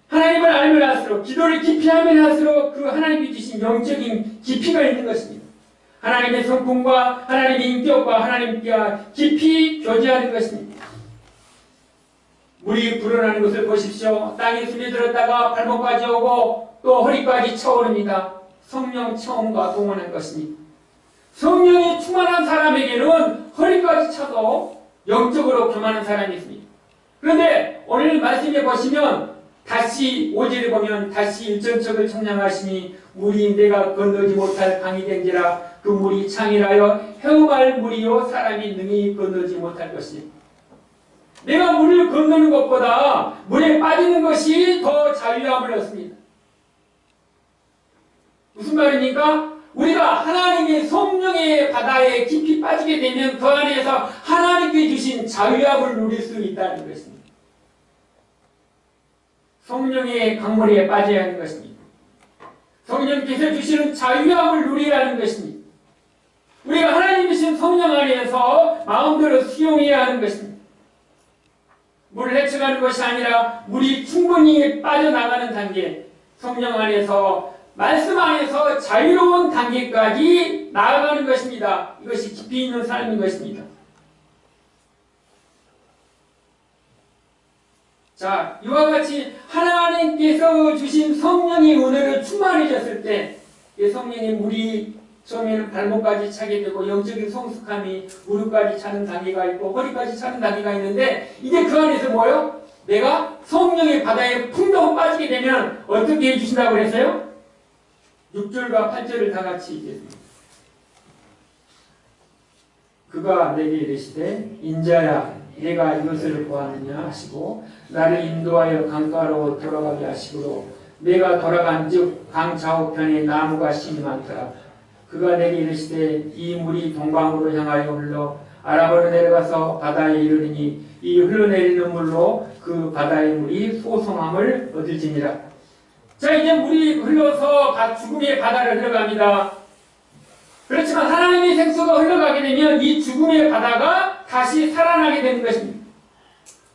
하나님을 알면 할수록 기도를 깊이 하면 할수록 그 하나님이 주신 영적인 깊이가 있는 것입니다. 하나님의 성품과 하나님의 인격과 하나님과 깊이 교제하는 것입니다. 물이 불어나는 것을 보십시오. 땅에 스며들었다가 발목까지 오고 또 허리까지 차오릅니다. 성령 체험과 동원한 것입니다. 성령이 충만한 사람에게는 허리까지 차도 영적으로 교만한 사람이 있습니다. 그런데 오늘 말씀에 보시면 다시 5절에 보면 다시 일전척을 청량하시니 물이 내가 건너지 못할 강이 된지라 그 물이 창이라여 헤엄할 물이요 사람이 능히 건너지 못할 것이니 내가 물을 건너는 것보다 물에 빠지는 것이 더 자유함을 얻습니다. 무슨 말입니까? 우리가 하나님의 성령의 바다에 깊이 빠지게 되면 그 안에서 하나님께 주신 자유함을 누릴 수 있다는 것입니다. 성령의 강물에 빠져야 하는 것입니다. 성령께서 주시는 자유함을 누려야 하는 것입니다. 우리가 하나님 주신 성령 안에서 마음대로 수용해야 하는 것입니다. 물을 헤쳐가는 것이 아니라 물이 충분히 빠져나가는 단계, 성령 안에서 말씀 안에서 자유로운 단계까지 나아가는 것입니다. 이것이 깊이 있는 삶인 것입니다. 자, 이와 같이 하나님께서 주신 성령의 은혜로 충만해졌을 때 이 성령의 물이 처음에는 발목까지 차게 되고 영적인 성숙함이 무릎까지 차는 단계가 있고 허리까지 차는 단계가 있는데 이제 그 안에서 뭐요? 내가 성령의 바다에 풍덩 빠지게 되면 어떻게 해주신다고 그랬어요? 6절과 8절을 다 같이 읽겠습니다. 그가 내게 이르시되 인자야 내가 이것을 보았느냐 하시고 나를 인도하여 강가로 돌아가게 하시고 내가 돌아간 즉 강 좌우편에 나무가 심이 많더라. 그가 내게 이르시되 이 물이 동방으로 향하여 흘러 아라바로 내려가서 바다에 이르리니 이 흘러내리는 물로 그 바다의 물이 소성함을 얻을지니라. 자, 이제 물이 흘러서 죽음의 바다를 흘러갑니다. 그렇지만 하나님의 생수가 흘러가게 되면 이 죽음의 바다가 다시 살아나게 되는 것입니다.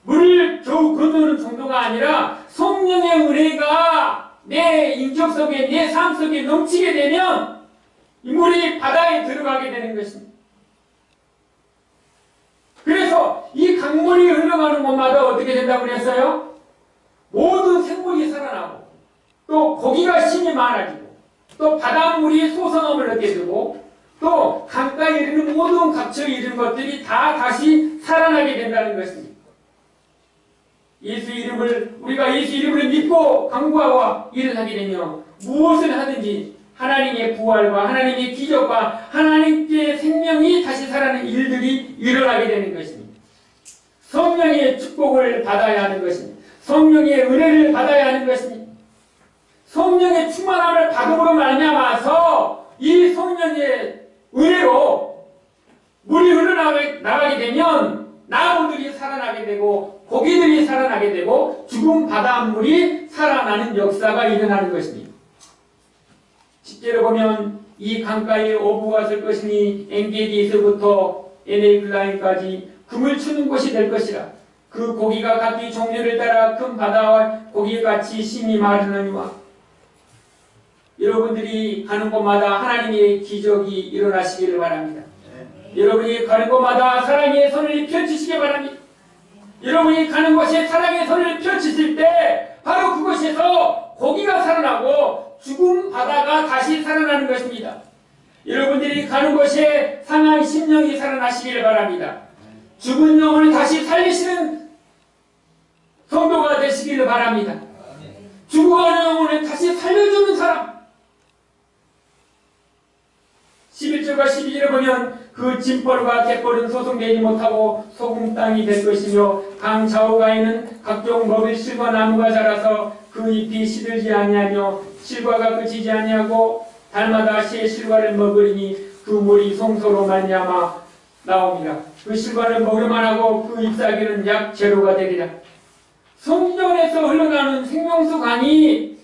물을 겨우 건너는 정도가 아니라 성령의 은혜가 내 인격 속에 내 삶 속에 넘치게 되면 이 물이 바다에 들어가게 되는 것입니다. 그래서 이 강물이 흘러가는 곳마다 어떻게 된다고 그랬어요? 모든 생물이 살아나고 또 고기가 심이 많아지고 또 바닷물이 소성함을 얻게 되고 또 강가에 이르는 모든 갇혀 이르는 것들이 다 다시 살아나게 된다는 것입니다. 예수 이름을 우리가 예수 이름을 믿고 강구하고 일을 하게 되면 무엇을 하든지 하나님의 부활과 하나님의 기적과 하나님께 생명이 다시 살아나는 일들이 일어나게 되는 것입니다. 성령의 축복을 받아야 하는 것입니다. 성령의 은혜를 받아야 하는 것입니다. 성령의 충만함을 받음으로 말미암아서 이 성령의 은혜로 물이 흘러나가게 되면 나무들이 살아나게 되고 고기들이 살아나게 되고 죽은 바닷물이 살아나는 역사가 일어나는 것입니다. 10절에 보면 이 강가에 어부가 설 것이니 엔게디에서부터 에네글라임까지 금을 추는 곳이 될 것이라. 그 고기가 각기 종류를 따라 큰 바다와 고기같이 심이 마르느니와. 여러분들이 가는 곳마다 하나님의 기적이 일어나시기를 바랍니다. 여러분이 가는 곳마다 사랑의 손을 펼치시기 바랍니다. 여러분이 가는 곳에 사랑의 손을 펼치실 때 바로 그곳에서 고기가 살아나고 죽은 바다가 다시 살아나는 것입니다. 여러분들이 가는 곳에 상한 심령이 살아나시기를 바랍니다. 죽은 영혼을 다시 살리시는 성도가 되시기를 바랍니다. 죽어가는 영혼을 다시 살려주는 사람. 11절과 12절에 보면 그 짐벌과 갯벌은 소송되지 못하고 소금 땅이 될 것이며 강 좌우가에는 각종 먹을 실과 나무가 자라서 그 잎이 시들지 아니하며 실과가 그치지 아니하고 달마다 새 실과를 먹으리니 그 물이 송소로 말미암아 나옵니다. 그 실과를 먹을만 하고 그 잎사귀는 약 제로가 되리라. 성전에서 흘러가는 생명수 강이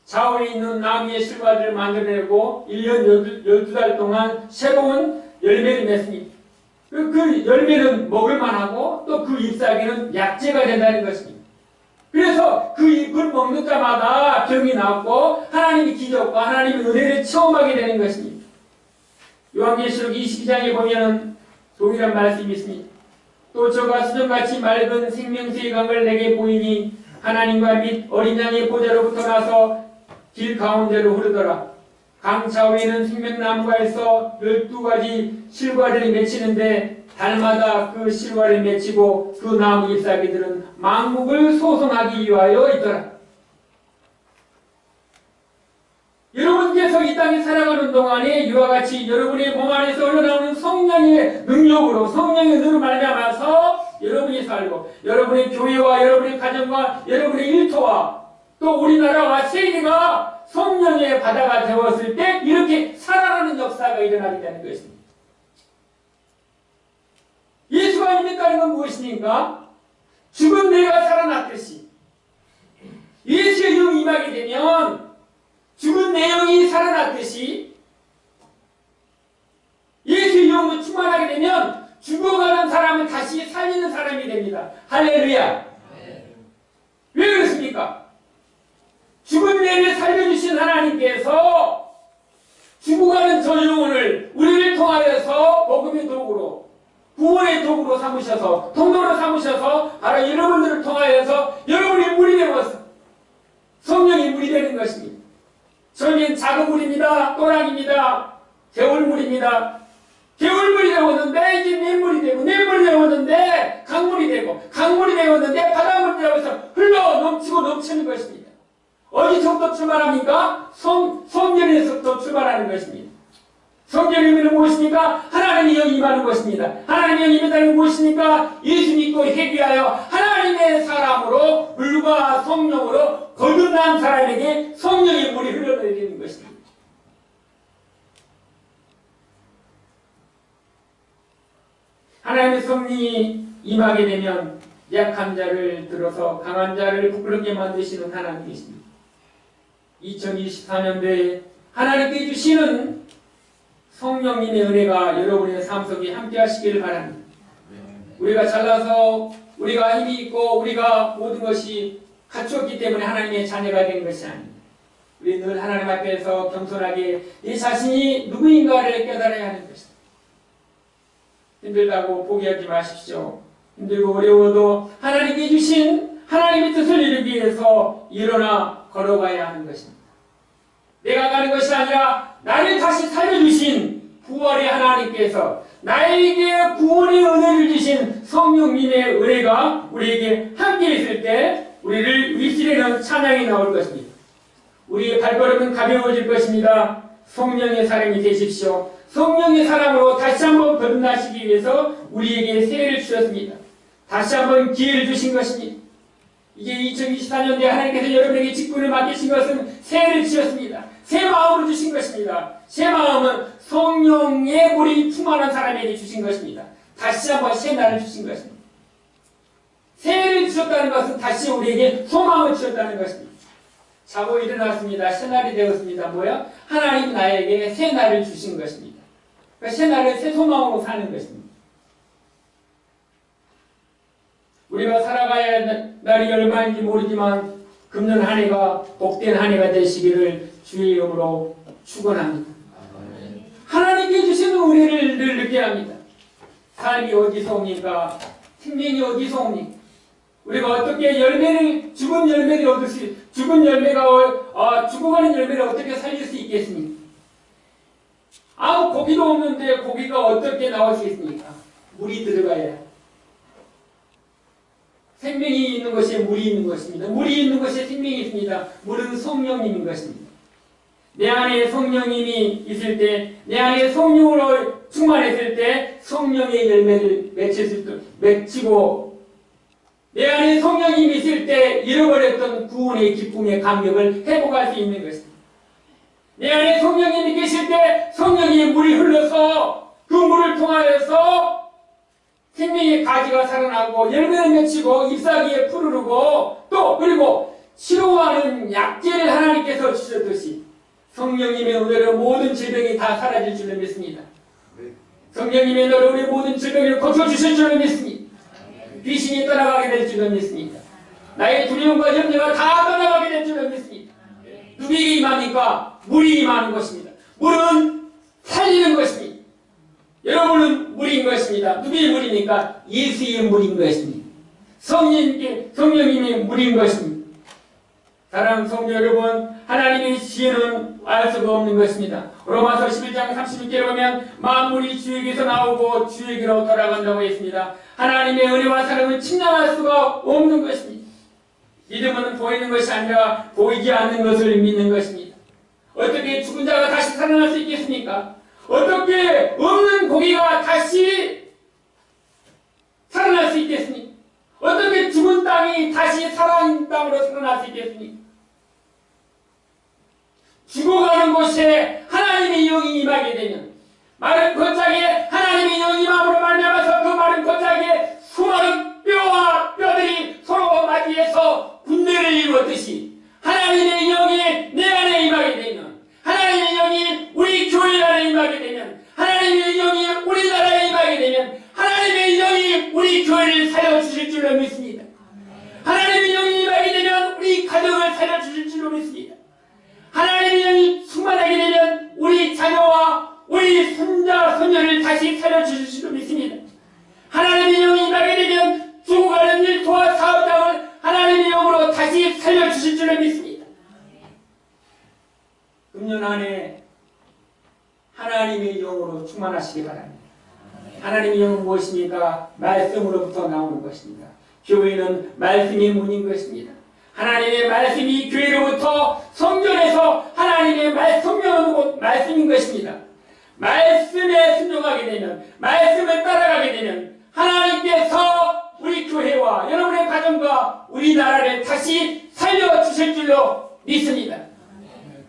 좌우에 있는 나무의 실과들을 만들어내고 1년 12달 동안 새로운 열매를 맺습니다. 그 열매는 먹을만하고 또 그 잎사귀는 약재가 된다는 것입니다. 그래서 그 잎을 먹는 자마다 병이 낫고 하나님의 기적과 하나님의 은혜를 체험하게 되는 것입니다. 요한계시록 22장에 보면 동일한 말씀이 있습니다. 또 저가 수정같이 맑은 생명수의 강을 내게 보이니 하나님과 및 어린 양의 보좌로부터 나서 길 가운데로 흐르더라. 강 좌우에는 생명나무가 있어 12가지 실과를 맺히는데 달마다 그 실과를 맺히고 그 나무 잎사귀들은 만국을 소송하기 위하여 있더라. 여러분께서 이 땅에 살아가는 동안에 이와 같이 여러분의 몸 안에서 흘러나오는 성령의 능력으로 성령의 은혜로 말미암아서 여러분이 살고 여러분의 교회와 여러분의 가정과 여러분의 일터와 또 우리나라와 세계가 성령의 바다가 되었을 때 이렇게 살아나는 역사가 일어나게 되는 것입니다. 예수가 임했다는 건 무엇입니까? 죽은 내가 살아났듯이 예수의 영이 임하게 되면 죽은 내 영이 살아났듯이 예수의 영으로 충만하게 되면 죽어가는 사람은 다시 살리는 사람이 됩니다. 할렐루야. 왜 그렇습니까? 죽은 내를 살려주신 하나님께서 죽어가는 저 영혼을 우리를 통하여서 복음의 도구로 구원의 도구로 삼으셔서 통로로 삼으셔서 바로 여러분들을 통하여서 여러분이 물이 되어서 성령이 물이 되는 것입니다. 저는 작은 물입니다. 또랑입니다. 개울물입니다. 개울물이 되었는데 이제 냇물이 되고 냇물이 되었는데 강물이 되고 강물이 되었는데 바닷물이 되어서 흘러 넘치고 넘치는 것입니다. 어디서부터 출발합니까? 성전에서부터 출발하는 것입니다. 성전의 의미는 무엇입니까? 하나님의 영이 임하는 것입니다. 하나님의 영이 임한다는 게 무엇입니까? 예수 믿고 회개하여 하나님의 사람으로 물과 성령으로 거듭난 사람에게 성령의 물이 흘러내리는 것입니다. 하나님의 성령이 임하게 되면 약한 자를 들어서 강한 자를 부끄럽게 만드시는 하나님이십니다. 2024년도에 하나님께 주시는 성령님의 은혜가 여러분의 삶 속에 함께 하시기를 바랍니다. 우리가 잘나서 우리가 힘이 있고 우리가 모든 것이 갖추었기 때문에 하나님의 자녀가 된 것이 아닙니다. 우리 늘 하나님 앞에서 겸손하게 내 자신이 누구인가를 깨달아야 하는 것입니다. 힘들다고 포기하지 마십시오. 힘들고 어려워도 하나님께 주신 하나님의 뜻을 이루기 위해서 일어나 걸어가야 하는 것입니다. 내가 가는 것이 아니라 나를 다시 살려주신 부활의 하나님께서 나에게 구원의 은혜를 주신 성령님의 은혜가 우리에게 함께 있을 때 우리를 위시되는 찬양이 나올 것입니다. 우리의 발걸음은 가벼워질 것입니다. 성령의 사람이 되십시오. 성령의 사람으로 다시 한번 거듭나시기 위해서 우리에게 새해를 주셨습니다. 다시 한번 기회를 주신 것입니다. 이제 2024년도에 하나님께서 여러분에게 직분을 맡기신 것은 새해를 주셨습니다. 새 마음으로 주신 것입니다. 새 마음은 성령의 물이 충만한 사람에게 주신 것입니다. 다시 한번 새 날을 주신 것입니다. 새해를 주셨다는 것은 다시 우리에게 소망을 주셨다는 것입니다. 자고 일어났습니다. 새 날이 되었습니다. 뭐야? 하나님 나에게 새 날을 주신 것입니다. 그러니까 새 날을 새 소망으로 사는 것입니다. 우리가 살아가야 할 날이 얼마인지 모르지만 금년 한 해가 복된 한 해가 되시기를 주의 이름으로 축원합니다. 하나님께 주시는 은혜를 늘 느껴 합니다. 삶이 어디서 옵니까? 생명이 어디서 옵니까? 우리가 어떻게 열매를 죽은 열매를 얻을 수 죽은 열매가 죽어가는 열매를 어떻게 살릴 수 있겠습니까? 아무 고기도 없는데 고기가 어떻게 나올 수 있습니까? 물이 들어가야 생명이 있는 것에 물이 있는 것입니다. 물이 있는 것에 생명이 있습니다. 물은 성령님인 것입니다. 내 안에 성령님이 있을 때, 내 안에 성령으로 충만했을 때 성령의 열매를 맺히고 내 안에 성령님이 있을 때 잃어버렸던 구원의 기쁨의 감격을 회복할 수 있는 것입니다. 내 안에 성령님이 계실 때 성령의 물이 흘러서 그 물을 통하여서 생명의 가지가 살아나고 열매를 맺히고 잎사귀에 푸르르고 또 그리고 치료하는 약재를 하나님께서 주셨듯이 성령님의 은혜로 모든 질병이 다 사라질 줄을 믿습니다. 성령님의 은혜로 우리 모든 질병을 고쳐주실 줄을 믿습니다. 귀신이 떠나가게 될 줄을 믿습니다. 나의 두려움과 염려가 다 떠나가게 될 줄을 믿습니다. 누구에게 임합니까? 물이 임하는 것입니다. 물은 살리는 것입니다. 여러분은 물인 것입니다. 누구의 물입니까? 예수의 물인 것입니다. 성령님의 물인 것입니다. 사랑하는 성도 여러분, 하나님의 지혜는 알 수가 없는 것입니다. 로마서 11장 36절에 보면 만물이 주에게서 나오고 주에게로 돌아간다고 했습니다. 하나님의 은혜와 사랑은 측량할 수가 없는 것입니다. 믿음은 보이는 것이 아니라 보이지 않는 것을 믿는 것입니다. 어떻게 죽은 자가 다시 살아날 수 있겠습니까? 어떻게 없는 고기가 다시 살아날 수 있겠습니까? 어떻게 죽은 땅이 다시 살아있는 땅으로 살아날 수 있겠습니까? 죽어가는 곳에 하나님의 영이 임하게 되면 마른 겉짝에 하나님의 영이 임함으로 말미암아서 그 마른 겉짝에 수많은 뼈와 뼈들이 서로 맞이해서 군대를 이루었듯이 하나님의 영이 내 안에 임하게 되면, 하나님의 영이 우리 교회 안에 임하게 되면, 하나님의 영이 우리나라에 임하게 되면 하나님의 영이 우리 교회를 살려주실 줄로 믿습니다. 하나님의 영이 임하게 되면 우리 가정을 살려주실 줄로 믿습니다. 하나님의 영이 충만하게 되면 우리 자녀와 우리 손자, 손녀를 다시 살려주실 줄로 믿습니다. 하나님의 영이 임하게 되면 죽어가는 일터와 사업장을 하나님의 영으로 다시 살려주실 줄로 믿습니다. 금년 안에 하나님의 영으로 충만하시기 바랍니다. 하나님의 영은 무엇입니까? 말씀으로부터 나오는 것입니다. 교회는 말씀의 문인 것입니다. 하나님의 말씀이 교회로부터 성전에서 하나님의 성령은 곧 말씀인 것입니다. 말씀에 순종하게 되면, 말씀을 따라가게 되면 하나님께서 우리 교회와 여러분의 가정과 우리나라를 다시 살려주실 줄로 믿습니다.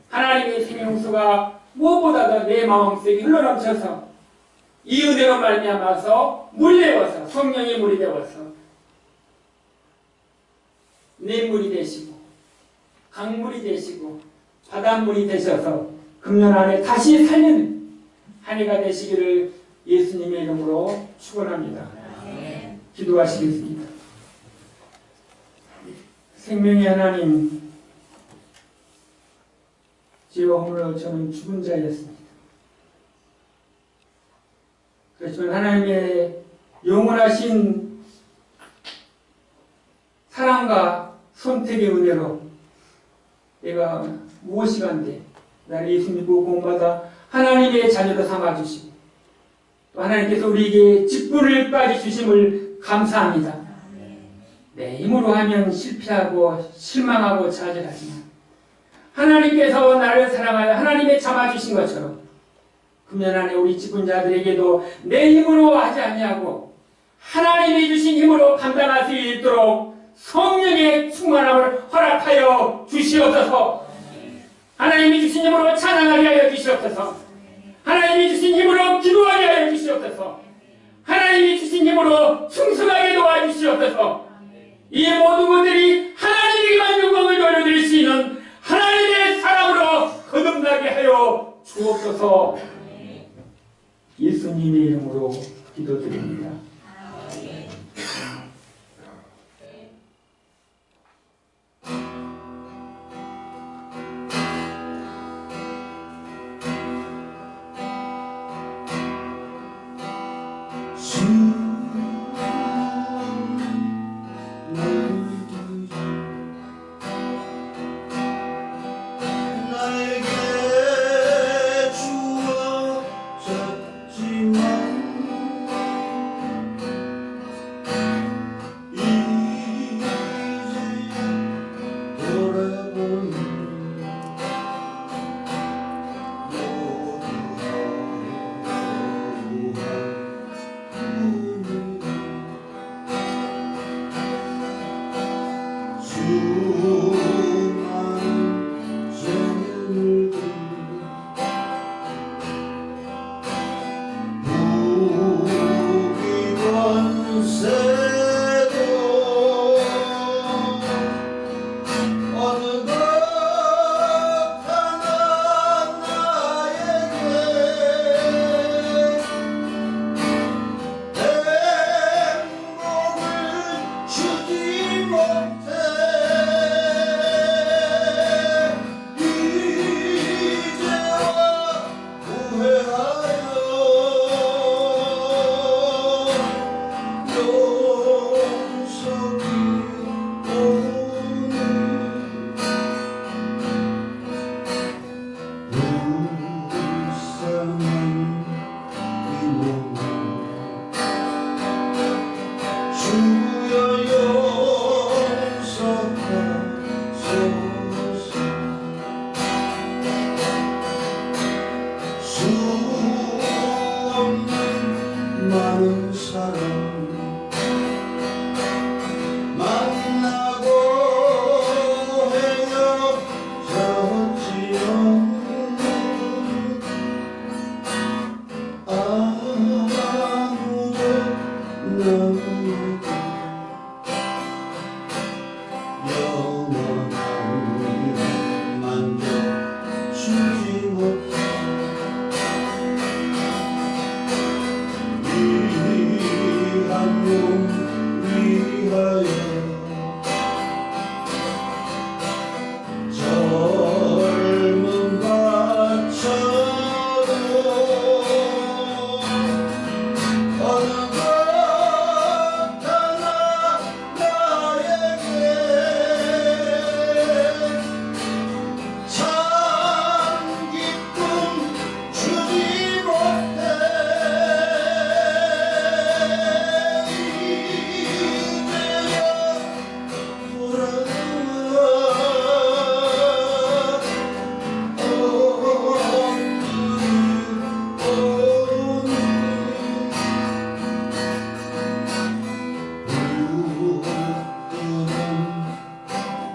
하나님의 생명수가 무엇보다도 내 마음속에 흘러넘쳐서 이 은혜로 말미암아서 물이 되어서, 성령의 물이 되어서 내 물이 되시고 강물이 되시고 바닷물이 되셔서 금년 안에 다시 살리는 한 해가 되시기를 예수님의 이름으로 축원합니다. 기도하시겠습니다. 생명의 하나님, 죄와 허물로 저는 죽은 자였습니다. 그렇지만 하나님의 영원하신 사랑과 선택의 은혜로 내가 무엇이 간데 나를 예수 믿고 구원받아 하나님의 자녀로 삼아주시고 또 하나님께서 우리에게 직분을까지 주심을 감사합니다. 내 힘으로 하면 실패하고 실망하고 좌절하지만 하나님께서 나를 사랑하여 하나님의 참아주신 것처럼 금년 안에 우리 직분자들에게도 내 힘으로 하지 아니하고 하나님이 주신 힘으로 감당할 수 있도록 성령의 충만함을 허락하여 주시옵소서. 하나님이 주신 힘으로 찬양하게 하여 주시옵소서. 하나님이 주신 힘으로 기도하게 하여 주시옵소서. 하나님이 주신 힘으로 충성하게 도와주시옵소서. 이 모든 것들이 하나님에게만 영광을 돌려드릴 수 있는 하나님의 사랑으로 거듭나게 하여 주옵소서. 예수님의 이름으로 기도드립니다. 나에게 주어졌지만 많은 사람 만나고 헤어졌지요. 아무도 나에게 영원한 만족 주지 못해 위한 용 위하여 젊은 밭처럼 어느 것 하나 나에게 참 기쁨 주지 못해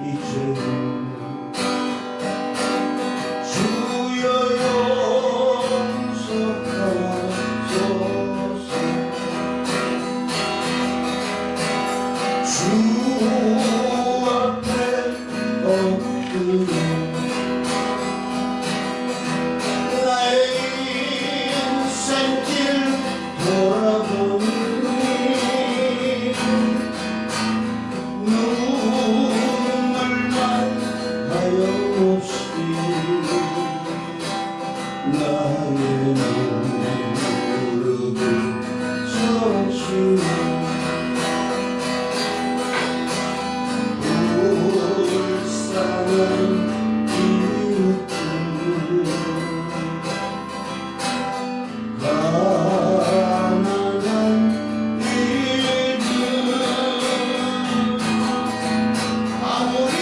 이제야 주여 용서하소서 주 앞에 엎드려 나의 인생길 돌아보니 눈물만 하염없이 나의 무릎을 적시네 불쌍한 이웃들 가난한 이들 아무리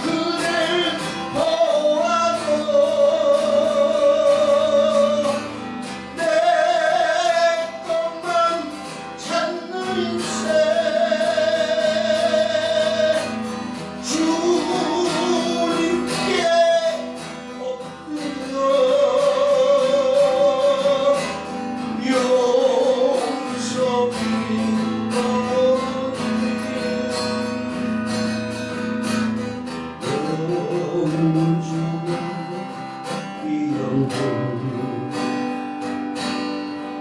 그댈 보아도 내 것만 찾는 인생 주님께 엎드려 용서 빌어드리 영주는 이 영혼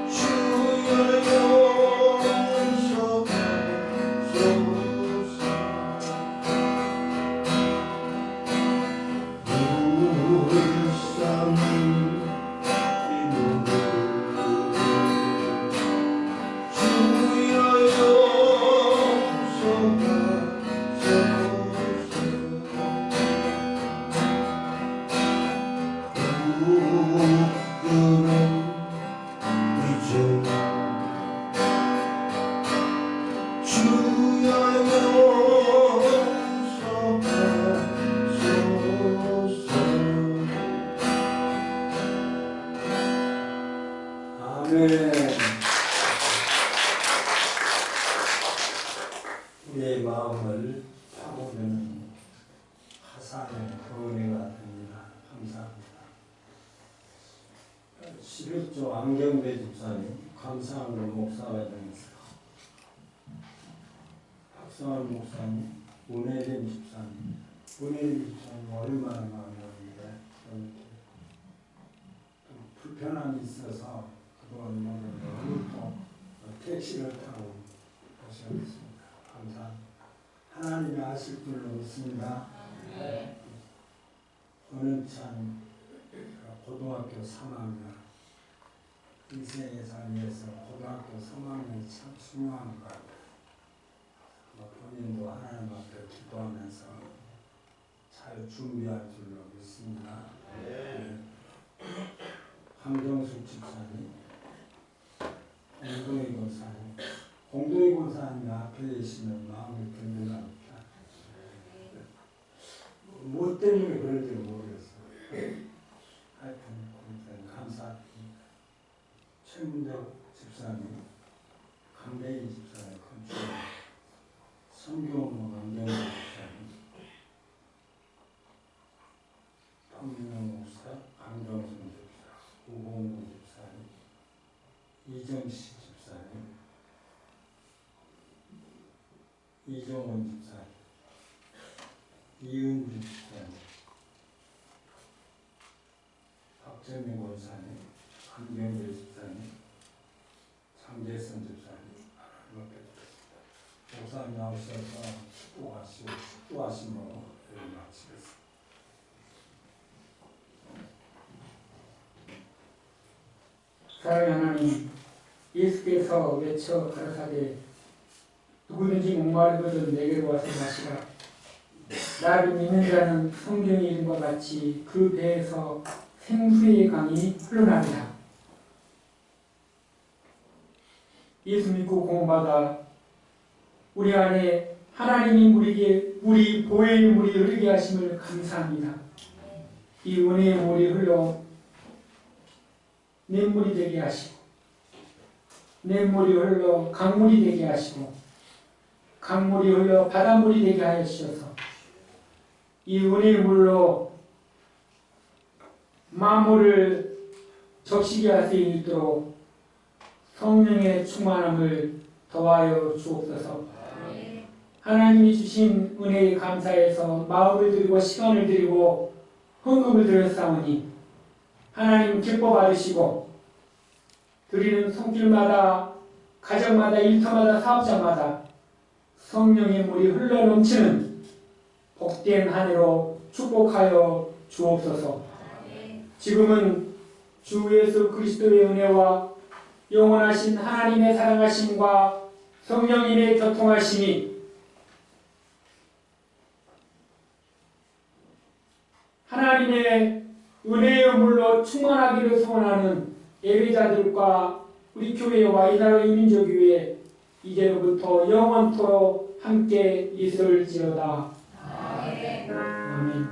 주여 용서하소서 불쌍한 이놈을 주여 아멘. 우리의 마음을 파고드는 화상의 은혜가 됩니다. 감사합니다. 11조 안경배 집사님, 감사함으로 목사과정에서 박성환 목사님, 문혜림 집사님, 문혜림 집사님 오랜만에 만났는데 이렇게 불편함이 있어서 그동안 오늘 또 택시를 타고 오셨습니다. 감사합니다. 하나님이 아실 줄로 믿습니다. 은은찬 고등학교 3학년 인생의 삶에서 고등학교 3학년이 참 중요한 것 같아요. 본인도 하나님 앞에 기도하면서 잘 준비할 줄로 믿습니다. 황정숙 집사님, 공동희 권사님, 공동희 권사님이 앞에 계시면 마음이 든든합니다. 뭐 때문에 그런지 모르겠어요. 하여튼 감사합니다. 최문정 집사님, 강대희 집사님, 건축, 성경호 강경호 집사님, 박민영 목사, 강정순 집사, 우봉우 집사님, 이정식 집사님, 이정원 집사님, 이은주 집사님, 박재민 권사님, 한경재 집사님, 장재선 집사님, 하나님께 드렸습니다. 목사님 나오셔서 축복하시고 마치겠습니다. 사랑의 하나님, 예수께서 외쳐 가라사대 누구든지 목마르거든 내게로 와서 마시라. 나를 믿는 자는 성경의 이름과 같이 그 배에서 생수의 강이 흘러나리라. 예수 믿고 구원받아 우리 안에 하나님이 우리 보혜의 물이 흐르게 하심을 감사합니다. 이 은혜의 물이 흘러 냇물이 되게 하시고, 냇물이 흘러 강물이 되게 하시고, 강물이 흘러 바닷물이 되게 하여 주셔서 이 은혜의 물로 만물을 적시게 할 수 있도록 성령의 충만함을 더하여 주옵소서. 하나님이 주신 은혜에 감사해서 마음을 드리고 시간을 드리고 헌금을 드렸사오니 하나님 기뻐 받으시고 드리는 손길마다 가정마다 일터마다 사업장마다 성령의 물이 흘러 넘치는 복된 한 해로 축복하여 주옵소서. 지금은 주 예수 그리스도의 은혜와 영원하신 하나님의 사랑하심과 성령님의 교통하심이 하나님의 은혜의 물로 충만하기를 소원하는 예배자들과 우리 교회와 이 나라 이민족교회 이제로부터 영원토록 함께 있을지어다. 아멘.